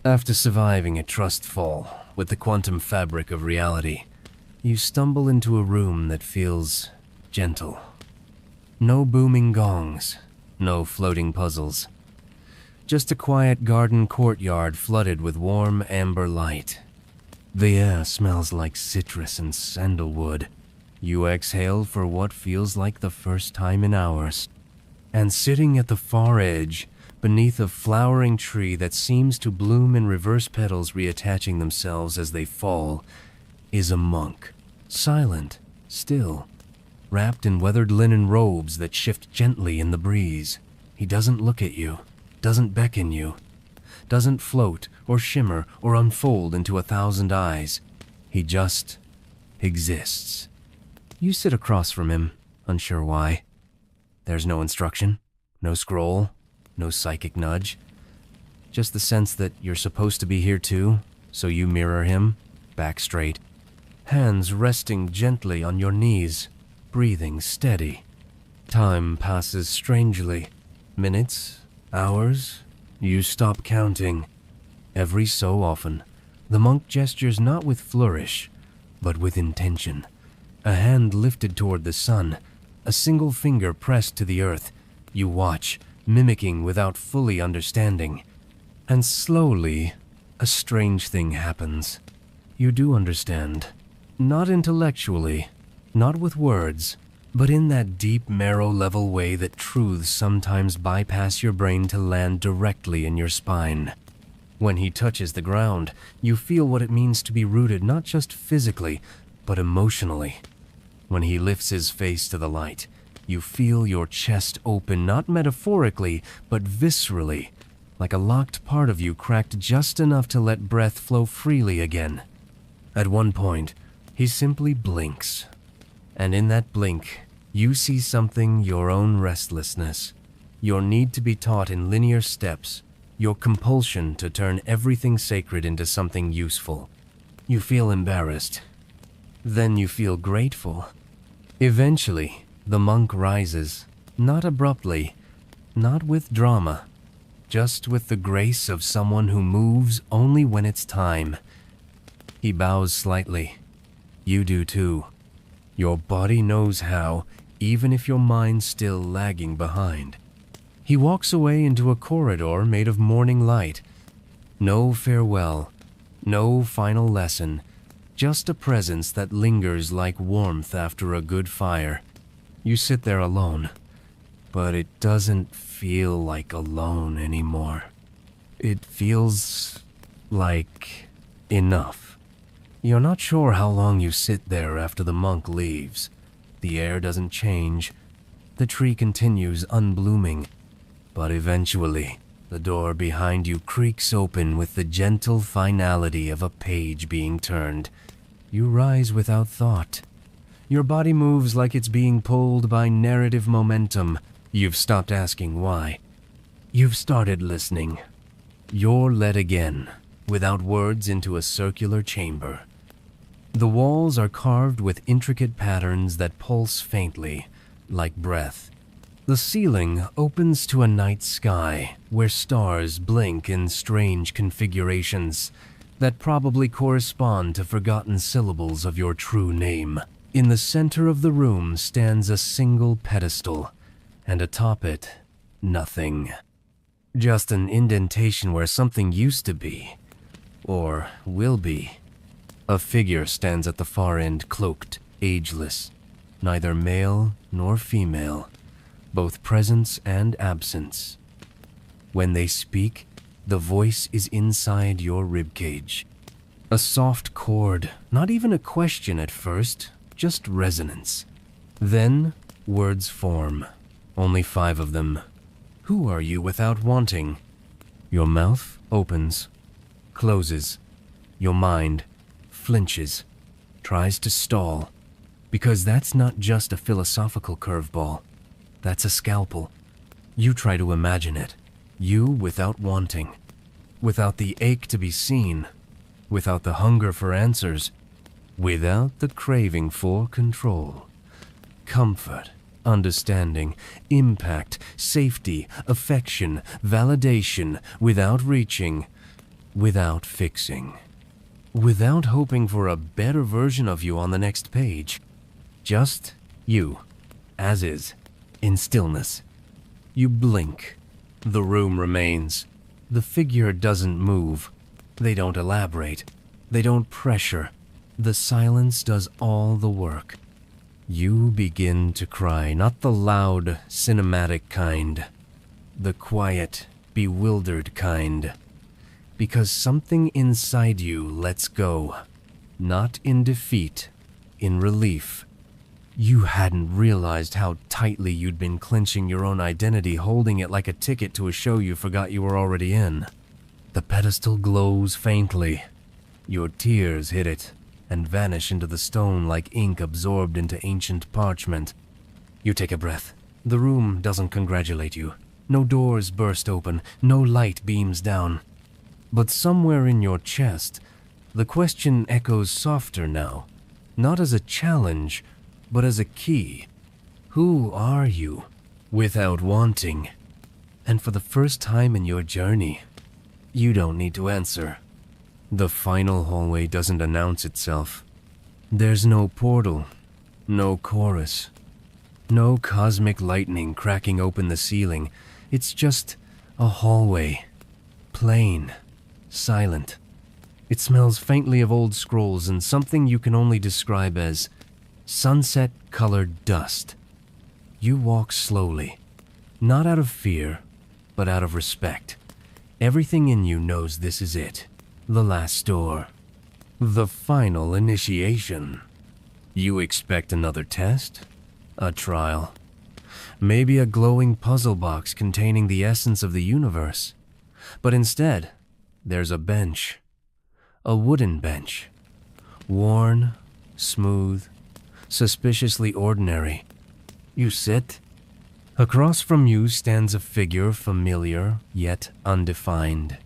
After surviving a trust fall with the quantum fabric of reality, you stumble into a room that feels gentle. No booming gongs, no floating puzzles. Just a quiet garden courtyard flooded with warm amber light. The air smells like citrus and sandalwood. You exhale for what feels like the first time in hours. And sitting at the far edge, beneath a flowering tree that seems to bloom in reverse petals reattaching themselves as they fall, is a monk. Silent, still, wrapped in weathered linen robes that shift gently in the breeze. He doesn't look at you, doesn't beckon you, doesn't float or shimmer or unfold into 1,000 eyes. He just exists. You sit across from him, unsure why. There's no instruction, no scroll, no psychic nudge. Just the sense that you're supposed to be here too, so you mirror him, back straight. Hands resting gently on your knees, breathing steady. Time passes strangely. Minutes? Hours? You stop counting. Every so often, the monk gestures not with flourish, but with intention. A hand lifted toward the sun, a single finger pressed to the earth. You watch, mimicking without fully understanding. And slowly, a strange thing happens. You do understand. Not intellectually, not with words, but in that deep marrow-level way that truths sometimes bypass your brain to land directly in your spine. When he touches the ground, you feel what it means to be rooted not just physically, but emotionally. When he lifts his face to the light, you feel your chest open not metaphorically, but viscerally, like a locked part of you cracked just enough to let breath flow freely again. At one point, he simply blinks. And in that blink, you see something: your own restlessness, your need to be taught in linear steps, your compulsion to turn everything sacred into something useful. You feel embarrassed. Then you feel grateful. Eventually, the monk rises, not abruptly, not with drama, just with the grace of someone who moves only when it's time. He bows slightly. You do too. Your body knows how, even if your mind's still lagging behind. He walks away into a corridor made of morning light. No farewell, no final lesson, just a presence that lingers like warmth after a good fire. You sit there alone, but it doesn't feel like alone anymore. It feels like enough. You're not sure how long you sit there after the monk leaves. The air doesn't change. The tree continues unblooming. But eventually, the door behind you creaks open with the gentle finality of a page being turned. You rise without thought. Your body moves like it's being pulled by narrative momentum. You've stopped asking why. You've started listening. You're led again, without words, into a circular chamber. The walls are carved with intricate patterns that pulse faintly, like breath. The ceiling opens to a night sky where stars blink in strange configurations that probably correspond to forgotten syllables of your true name. In the center of the room stands a single pedestal, and atop it, nothing. Just an indentation where something used to be, or will be. A figure stands at the far end, cloaked, ageless, neither male nor female, both presence and absence. When they speak, the voice is inside your ribcage. A soft chord, not even a question at first, just resonance. Then, words form. Only 5 of them. Who are you without wanting? Your mouth opens, closes. Your mind flinches, tries to stall, because that's not just a philosophical curveball. That's a scalpel. You try to imagine it. You without wanting. Without the ache to be seen. Without the hunger for answers. Without the craving for control. Comfort, understanding, impact, safety, affection, validation, without reaching, without fixing. Without hoping for a better version of you on the next page. Just you, as is, in stillness. You blink. The room remains. The figure doesn't move. They don't elaborate. They don't pressure. The silence does all the work. You begin to cry, not the loud, cinematic kind. The quiet, bewildered kind. Because something inside you lets go. Not in defeat, in relief. You hadn't realized how tightly you'd been clenching your own identity, holding it like a ticket to a show you forgot you were already in. The pedestal glows faintly. Your tears hit it and vanish into the stone like ink absorbed into ancient parchment. You take a breath. The room doesn't congratulate you. No doors burst open, no light beams down. But somewhere in your chest, the question echoes softer now, not as a challenge, but as a key. Who are you, without wanting? And for the first time in your journey, you don't need to answer. The final hallway doesn't announce itself. There's no portal, no chorus, no cosmic lightning cracking open the ceiling. It's just a hallway, plain, silent. It smells faintly of old scrolls and something you can only describe as sunset-colored dust. You walk slowly, not out of fear, but out of respect. Everything in you knows this is it, the last door, the final initiation. You expect another test, a trial, maybe a glowing puzzle box containing the essence of the universe. But instead, there's a bench, a wooden bench, worn, smooth, suspiciously ordinary. You sit. Across from you stands a figure familiar yet undefined.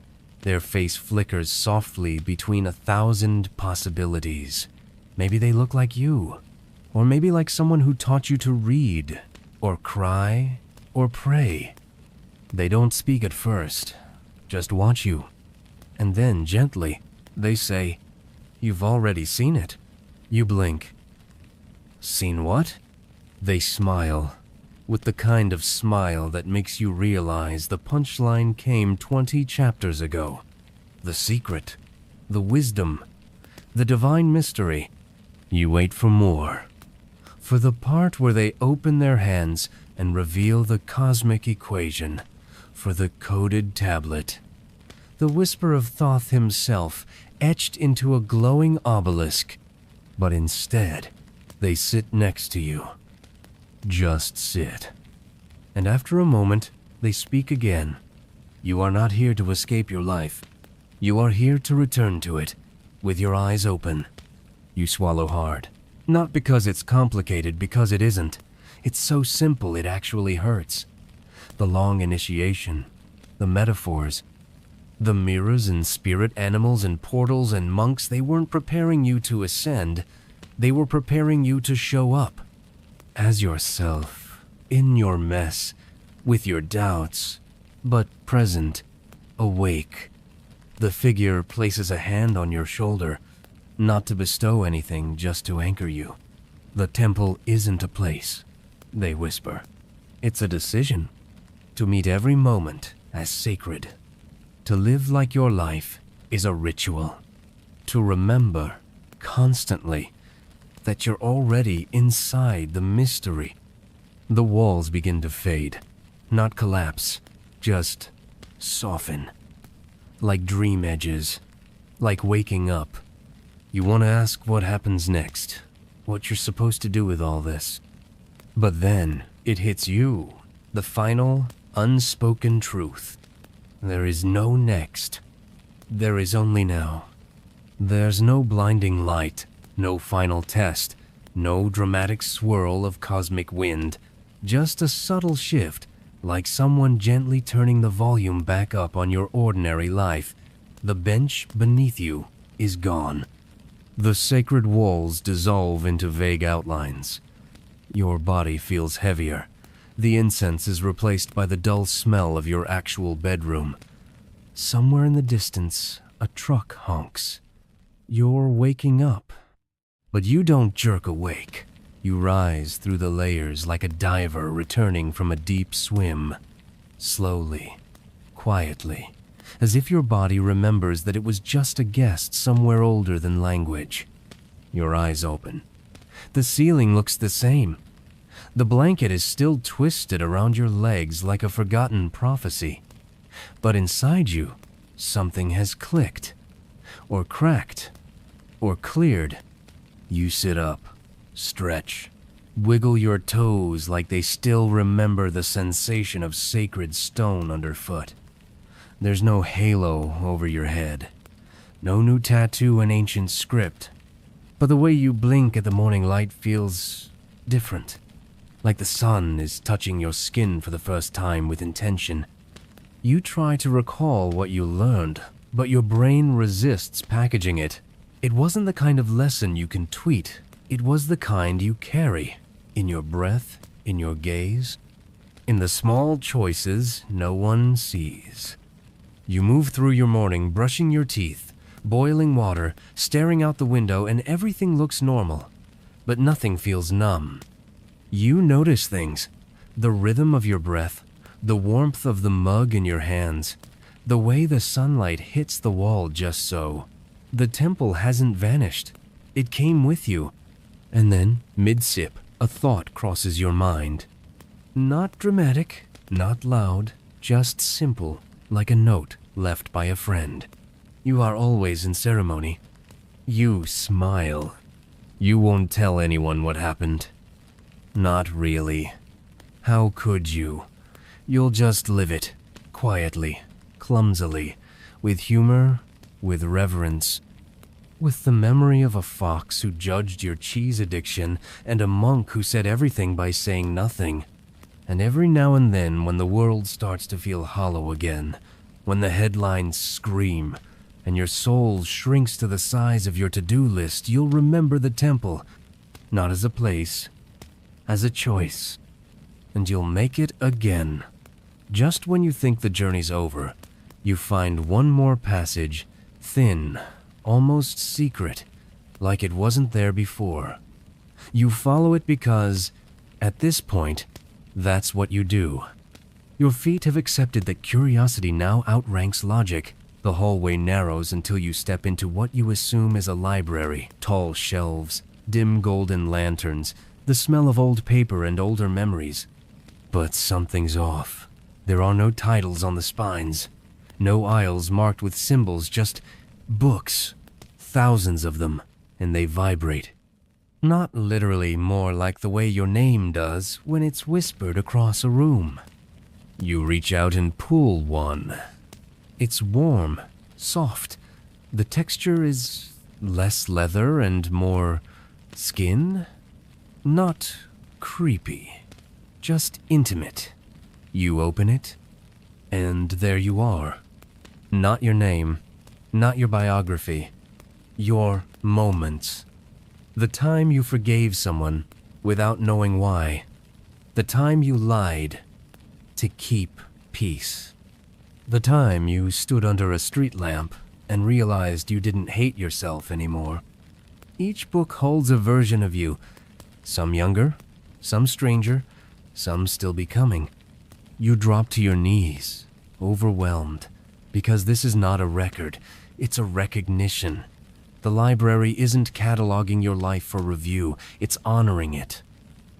Their face flickers softly between 1,000 possibilities. Maybe they look like you, or maybe like someone who taught you to read, or cry, or pray. They don't speak at first, just watch you. And then, gently, they say, "You've already seen it." You blink. "Seen what?" They smile, with the kind of smile that makes you realize the punchline came 20 chapters ago. The secret, the wisdom, the divine mystery. You wait for more, for the part where they open their hands and reveal the cosmic equation, for the coded tablet. The whisper of Thoth himself etched into a glowing obelisk, but instead, they sit next to you. Just sit. And after a moment, they speak again. You are not here to escape your life. You are here to return to it, with your eyes open. You swallow hard. Not because it's complicated, because it isn't. It's so simple it actually hurts. The long initiation, the metaphors, the mirrors and spirit animals and portals and monks, they weren't preparing you to ascend. They were preparing you to show up as yourself, in your mess, with your doubts, but present, awake. The figure places a hand on your shoulder, not to bestow anything, just to anchor you. The temple isn't a place, they whisper. It's a decision, to meet every moment as sacred. To live like your life is a ritual. To remember, constantly, that you're already inside the mystery. The walls begin to fade, not collapse, just soften. Like dream edges, like waking up. You want to ask what happens next, what you're supposed to do with all this. But then it hits you, the final, unspoken truth. There is no next. There is only now. There's no blinding light, no final test, no dramatic swirl of cosmic wind, just a subtle shift, like someone gently turning the volume back up on your ordinary life. The bench beneath you is gone. The sacred walls dissolve into vague outlines. Your body feels heavier. The incense is replaced by the dull smell of your actual bedroom. Somewhere in the distance, a truck honks. You're waking up. But you don't jerk awake. You rise through the layers like a diver returning from a deep swim. Slowly, quietly, as if your body remembers that it was just a guest somewhere older than language. Your eyes open. The ceiling looks the same. The blanket is still twisted around your legs like a forgotten prophecy. But inside you, something has clicked, or cracked, or cleared. You sit up, stretch, wiggle your toes like they still remember the sensation of sacred stone underfoot. There's no halo over your head, no new tattoo in ancient script, but the way you blink at the morning light feels different, like the sun is touching your skin for the first time with intention. You try to recall what you learned, but your brain resists packaging it. It wasn't the kind of lesson you can tweet. It was the kind you carry, in your breath, in your gaze. In the small choices no one sees. You move through your morning brushing your teeth, boiling water, staring out the window, and everything looks normal. But nothing feels numb. You notice things. The rhythm of your breath, the warmth of the mug in your hands, the way the sunlight hits the wall just so. The temple hasn't vanished. It came with you. And then, mid-sip, a thought crosses your mind. Not dramatic, not loud, just simple, like a note left by a friend. You are always in ceremony. You smile. You won't tell anyone what happened. Not really. How could you? You'll just live it, quietly, clumsily, with humor, with reverence. With the memory of a fox who judged your cheese addiction and a monk who said everything by saying nothing. And every now and then, when the world starts to feel hollow again, when the headlines scream, and your soul shrinks to the size of your to-do list, you'll remember the temple, not as a place, as a choice. And you'll make it again. Just when you think the journey's over, you find one more passage, thin, almost secret, like it wasn't there before. You follow it because, at this point, that's what you do. Your feet have accepted that curiosity now outranks logic. The hallway narrows until you step into what you assume is a library. Tall shelves, dim golden lanterns, the smell of old paper and older memories. But something's off. There are no titles on the spines. No aisles marked with symbols, just books. Thousands of them, and they vibrate. Not literally, more like the way your name does when it's whispered across a room. You reach out and pull one. It's warm, soft. The texture is less leather and more skin. Not creepy, just intimate. You open it, and there you are. Not your name, not your biography, your moments. The time you forgave someone without knowing why. The time you lied to keep peace. The time you stood under a street lamp and realized you didn't hate yourself anymore. Each book holds a version of you, some younger, some stranger, some still becoming. You drop to your knees, overwhelmed, because this is not a record, it's a recognition. The library isn't cataloging your life for review, it's honoring it.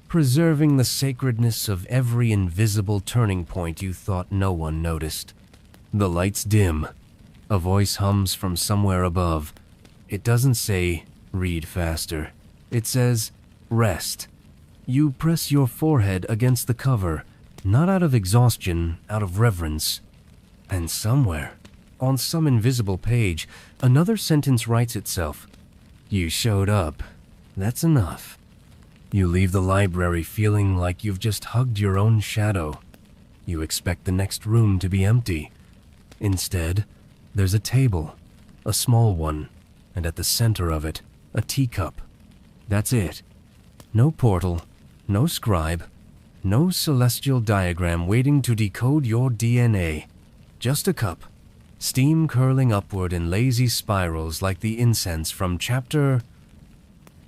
Preserving the sacredness of every invisible turning point you thought no one noticed. The lights dim. A voice hums from somewhere above. It doesn't say, read faster. It says, rest. You press your forehead against the cover, not out of exhaustion, out of reverence. And somewhere, on some invisible page, another sentence writes itself. You showed up. That's enough. You leave the library feeling like you've just hugged your own shadow. You expect the next room to be empty. Instead, there's a table, a small one, and at the center of it, a teacup. That's it. No portal, no scribe, no celestial diagram waiting to decode your DNA. Just a cup. Steam curling upward in lazy spirals like the incense from chapter...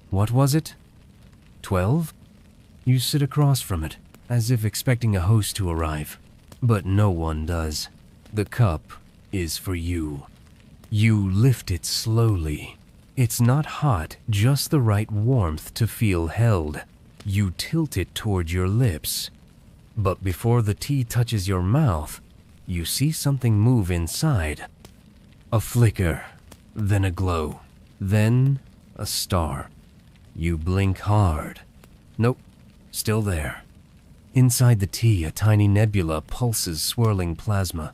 What was it? 12? You sit across from it, as if expecting a host to arrive. But no one does. The cup is for you. You lift it slowly. It's not hot, just the right warmth to feel held. You tilt it toward your lips. But before the tea touches your mouth, you see something move inside. A flicker, then a glow, then a star. You blink hard. Nope, still there. Inside the tea, a tiny nebula pulses swirling plasma.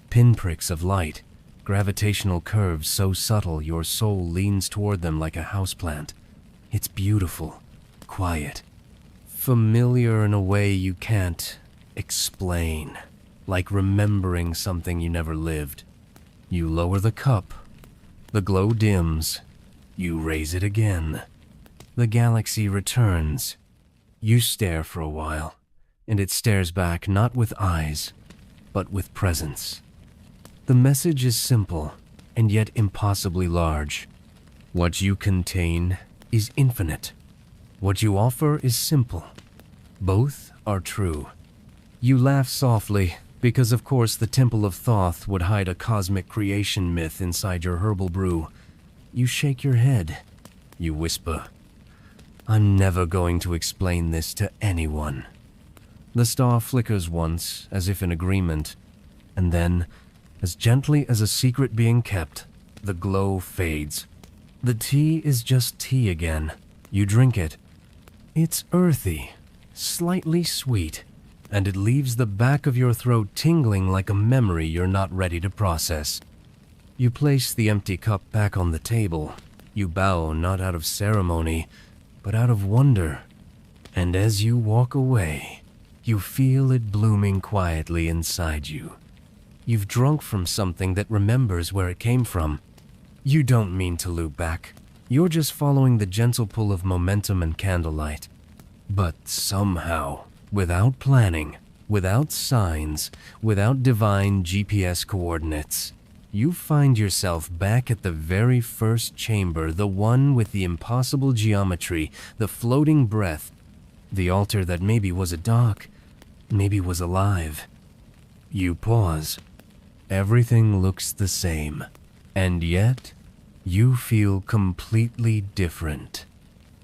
Pinpricks of light, gravitational curves so subtle your soul leans toward them like a houseplant. It's beautiful, quiet, familiar in a way you can't explain, like remembering something you never lived. You lower the cup. The glow dims. You raise it again. The galaxy returns. You stare for a while. and it stares back not with eyes, but with presence. The message is simple, and yet impossibly large. What you contain is infinite. What you offer is simple. Both are true. You laugh softly, because of course the Temple of Thoth would hide a cosmic creation myth inside your herbal brew. You shake your head. You whisper, "I'm never going to explain this to anyone." The star flickers once, as if in agreement, and then, as gently as a secret being kept, the glow fades. The tea is just tea again. You drink it. It's earthy, slightly sweet, and it leaves the back of your throat tingling like a memory you're not ready to process. You place the empty cup back on the table. You bow not out of ceremony, but out of wonder. And as you walk away, you feel it blooming quietly inside you. You've drunk from something that remembers where it came from. You don't mean to loop back. You're just following the gentle pull of momentum and candlelight. But somehow, without planning, without signs, without divine GPS coordinates, you find yourself back at the very first chamber, the one with the impossible geometry, the floating breath, the altar that maybe was a dock, maybe was alive. You pause. Everything looks the same, and yet you feel completely different.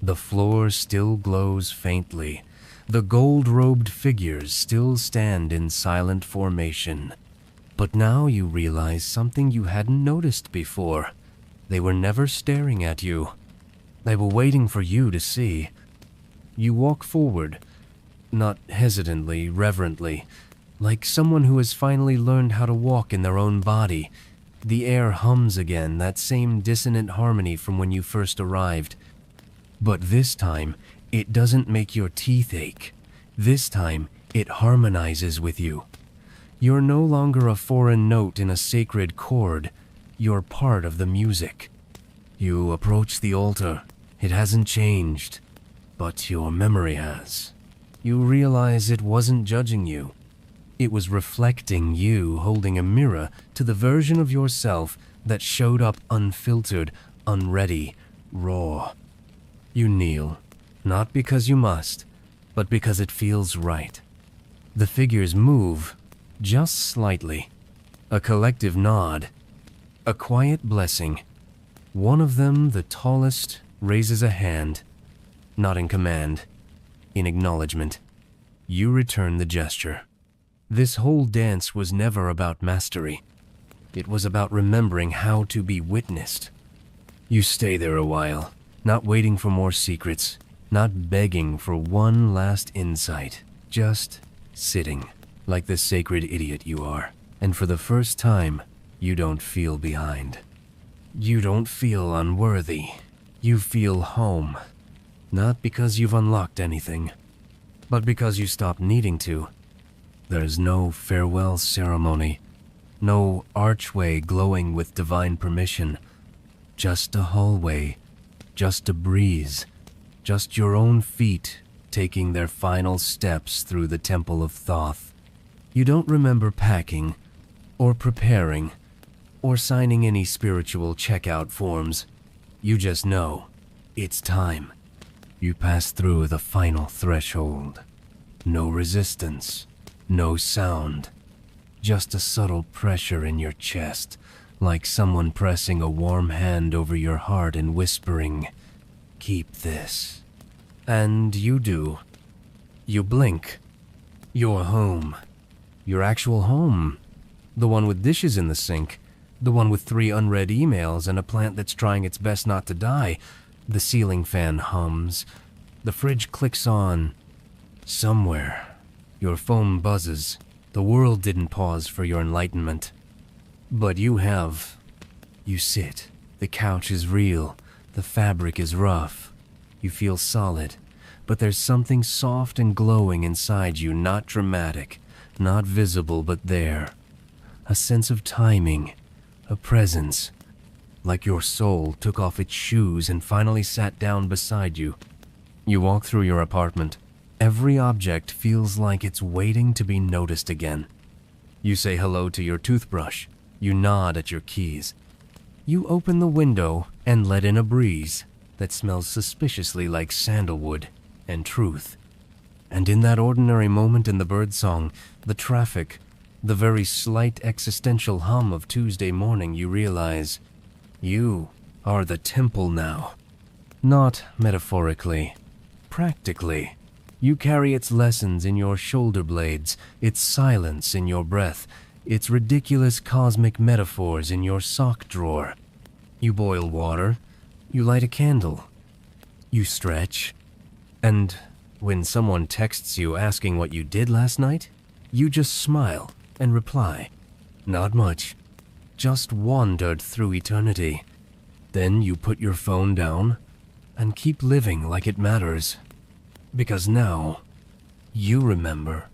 The floor still glows faintly. The gold-robed figures still stand in silent formation. But now you realize something you hadn't noticed before. They were never staring at you. They were waiting for you to see. You walk forward, not hesitantly, reverently, like someone who has finally learned how to walk in their own body. The air hums again, that same dissonant harmony from when you first arrived. But this time, it doesn't make your teeth ache. This time, it harmonizes with you. You're no longer a foreign note in a sacred chord. You're part of the music. You approach the altar. It hasn't changed, but your memory has. You realize it wasn't judging you. It was reflecting you holding a mirror to the version of yourself that showed up unfiltered, unready, raw. You kneel, not because you must, but because it feels right. The figures move, just slightly. A collective nod. A quiet blessing. One of them, the tallest, raises a hand. Not in command, in acknowledgement. You return the gesture. This whole dance was never about mastery. It was about remembering how to be witnessed. You stay there a while, not waiting for more secrets, not begging for one last insight, just sitting, like the sacred idiot you are. And for the first time, you don't feel behind. You don't feel unworthy. You feel home. Not because you've unlocked anything, but because you stopped needing to. There's no farewell ceremony, no archway glowing with divine permission, just a hallway, just a breeze, just your own feet taking their final steps through the Temple of Thoth. You don't remember packing, or preparing, or signing any spiritual checkout forms. You just know, it's time. You pass through the final threshold. No resistance. No sound, just a subtle pressure in your chest, like someone pressing a warm hand over your heart and whispering, "Keep this." And you do. You blink. You're home. Your actual home. The one with dishes in the sink. The one with 3 unread emails and a plant that's trying its best not to die. The ceiling fan hums. The fridge clicks on. Somewhere. Your phone buzzes. The world didn't pause for your enlightenment. But you have. You sit. The couch is real. The fabric is rough. You feel solid. But there's something soft and glowing inside you, not dramatic, not visible, but there. A sense of timing. A presence. Like your soul took off its shoes and finally sat down beside you. You walk through your apartment. Every object feels like it's waiting to be noticed again. You say hello to your toothbrush. You nod at your keys. You open the window and let in a breeze that smells suspiciously like sandalwood and truth. And in that ordinary moment in the birdsong, the traffic, the very slight existential hum of Tuesday morning, you realize you are the temple now. Not metaphorically, practically. You carry its lessons in your shoulder blades, its silence in your breath, its ridiculous cosmic metaphors in your sock drawer. You boil water, you light a candle, you stretch, and when someone texts you asking what you did last night, you just smile and reply, "Not much. Just wandered through eternity." Then you put your phone down and keep living like it matters. Because now, you remember.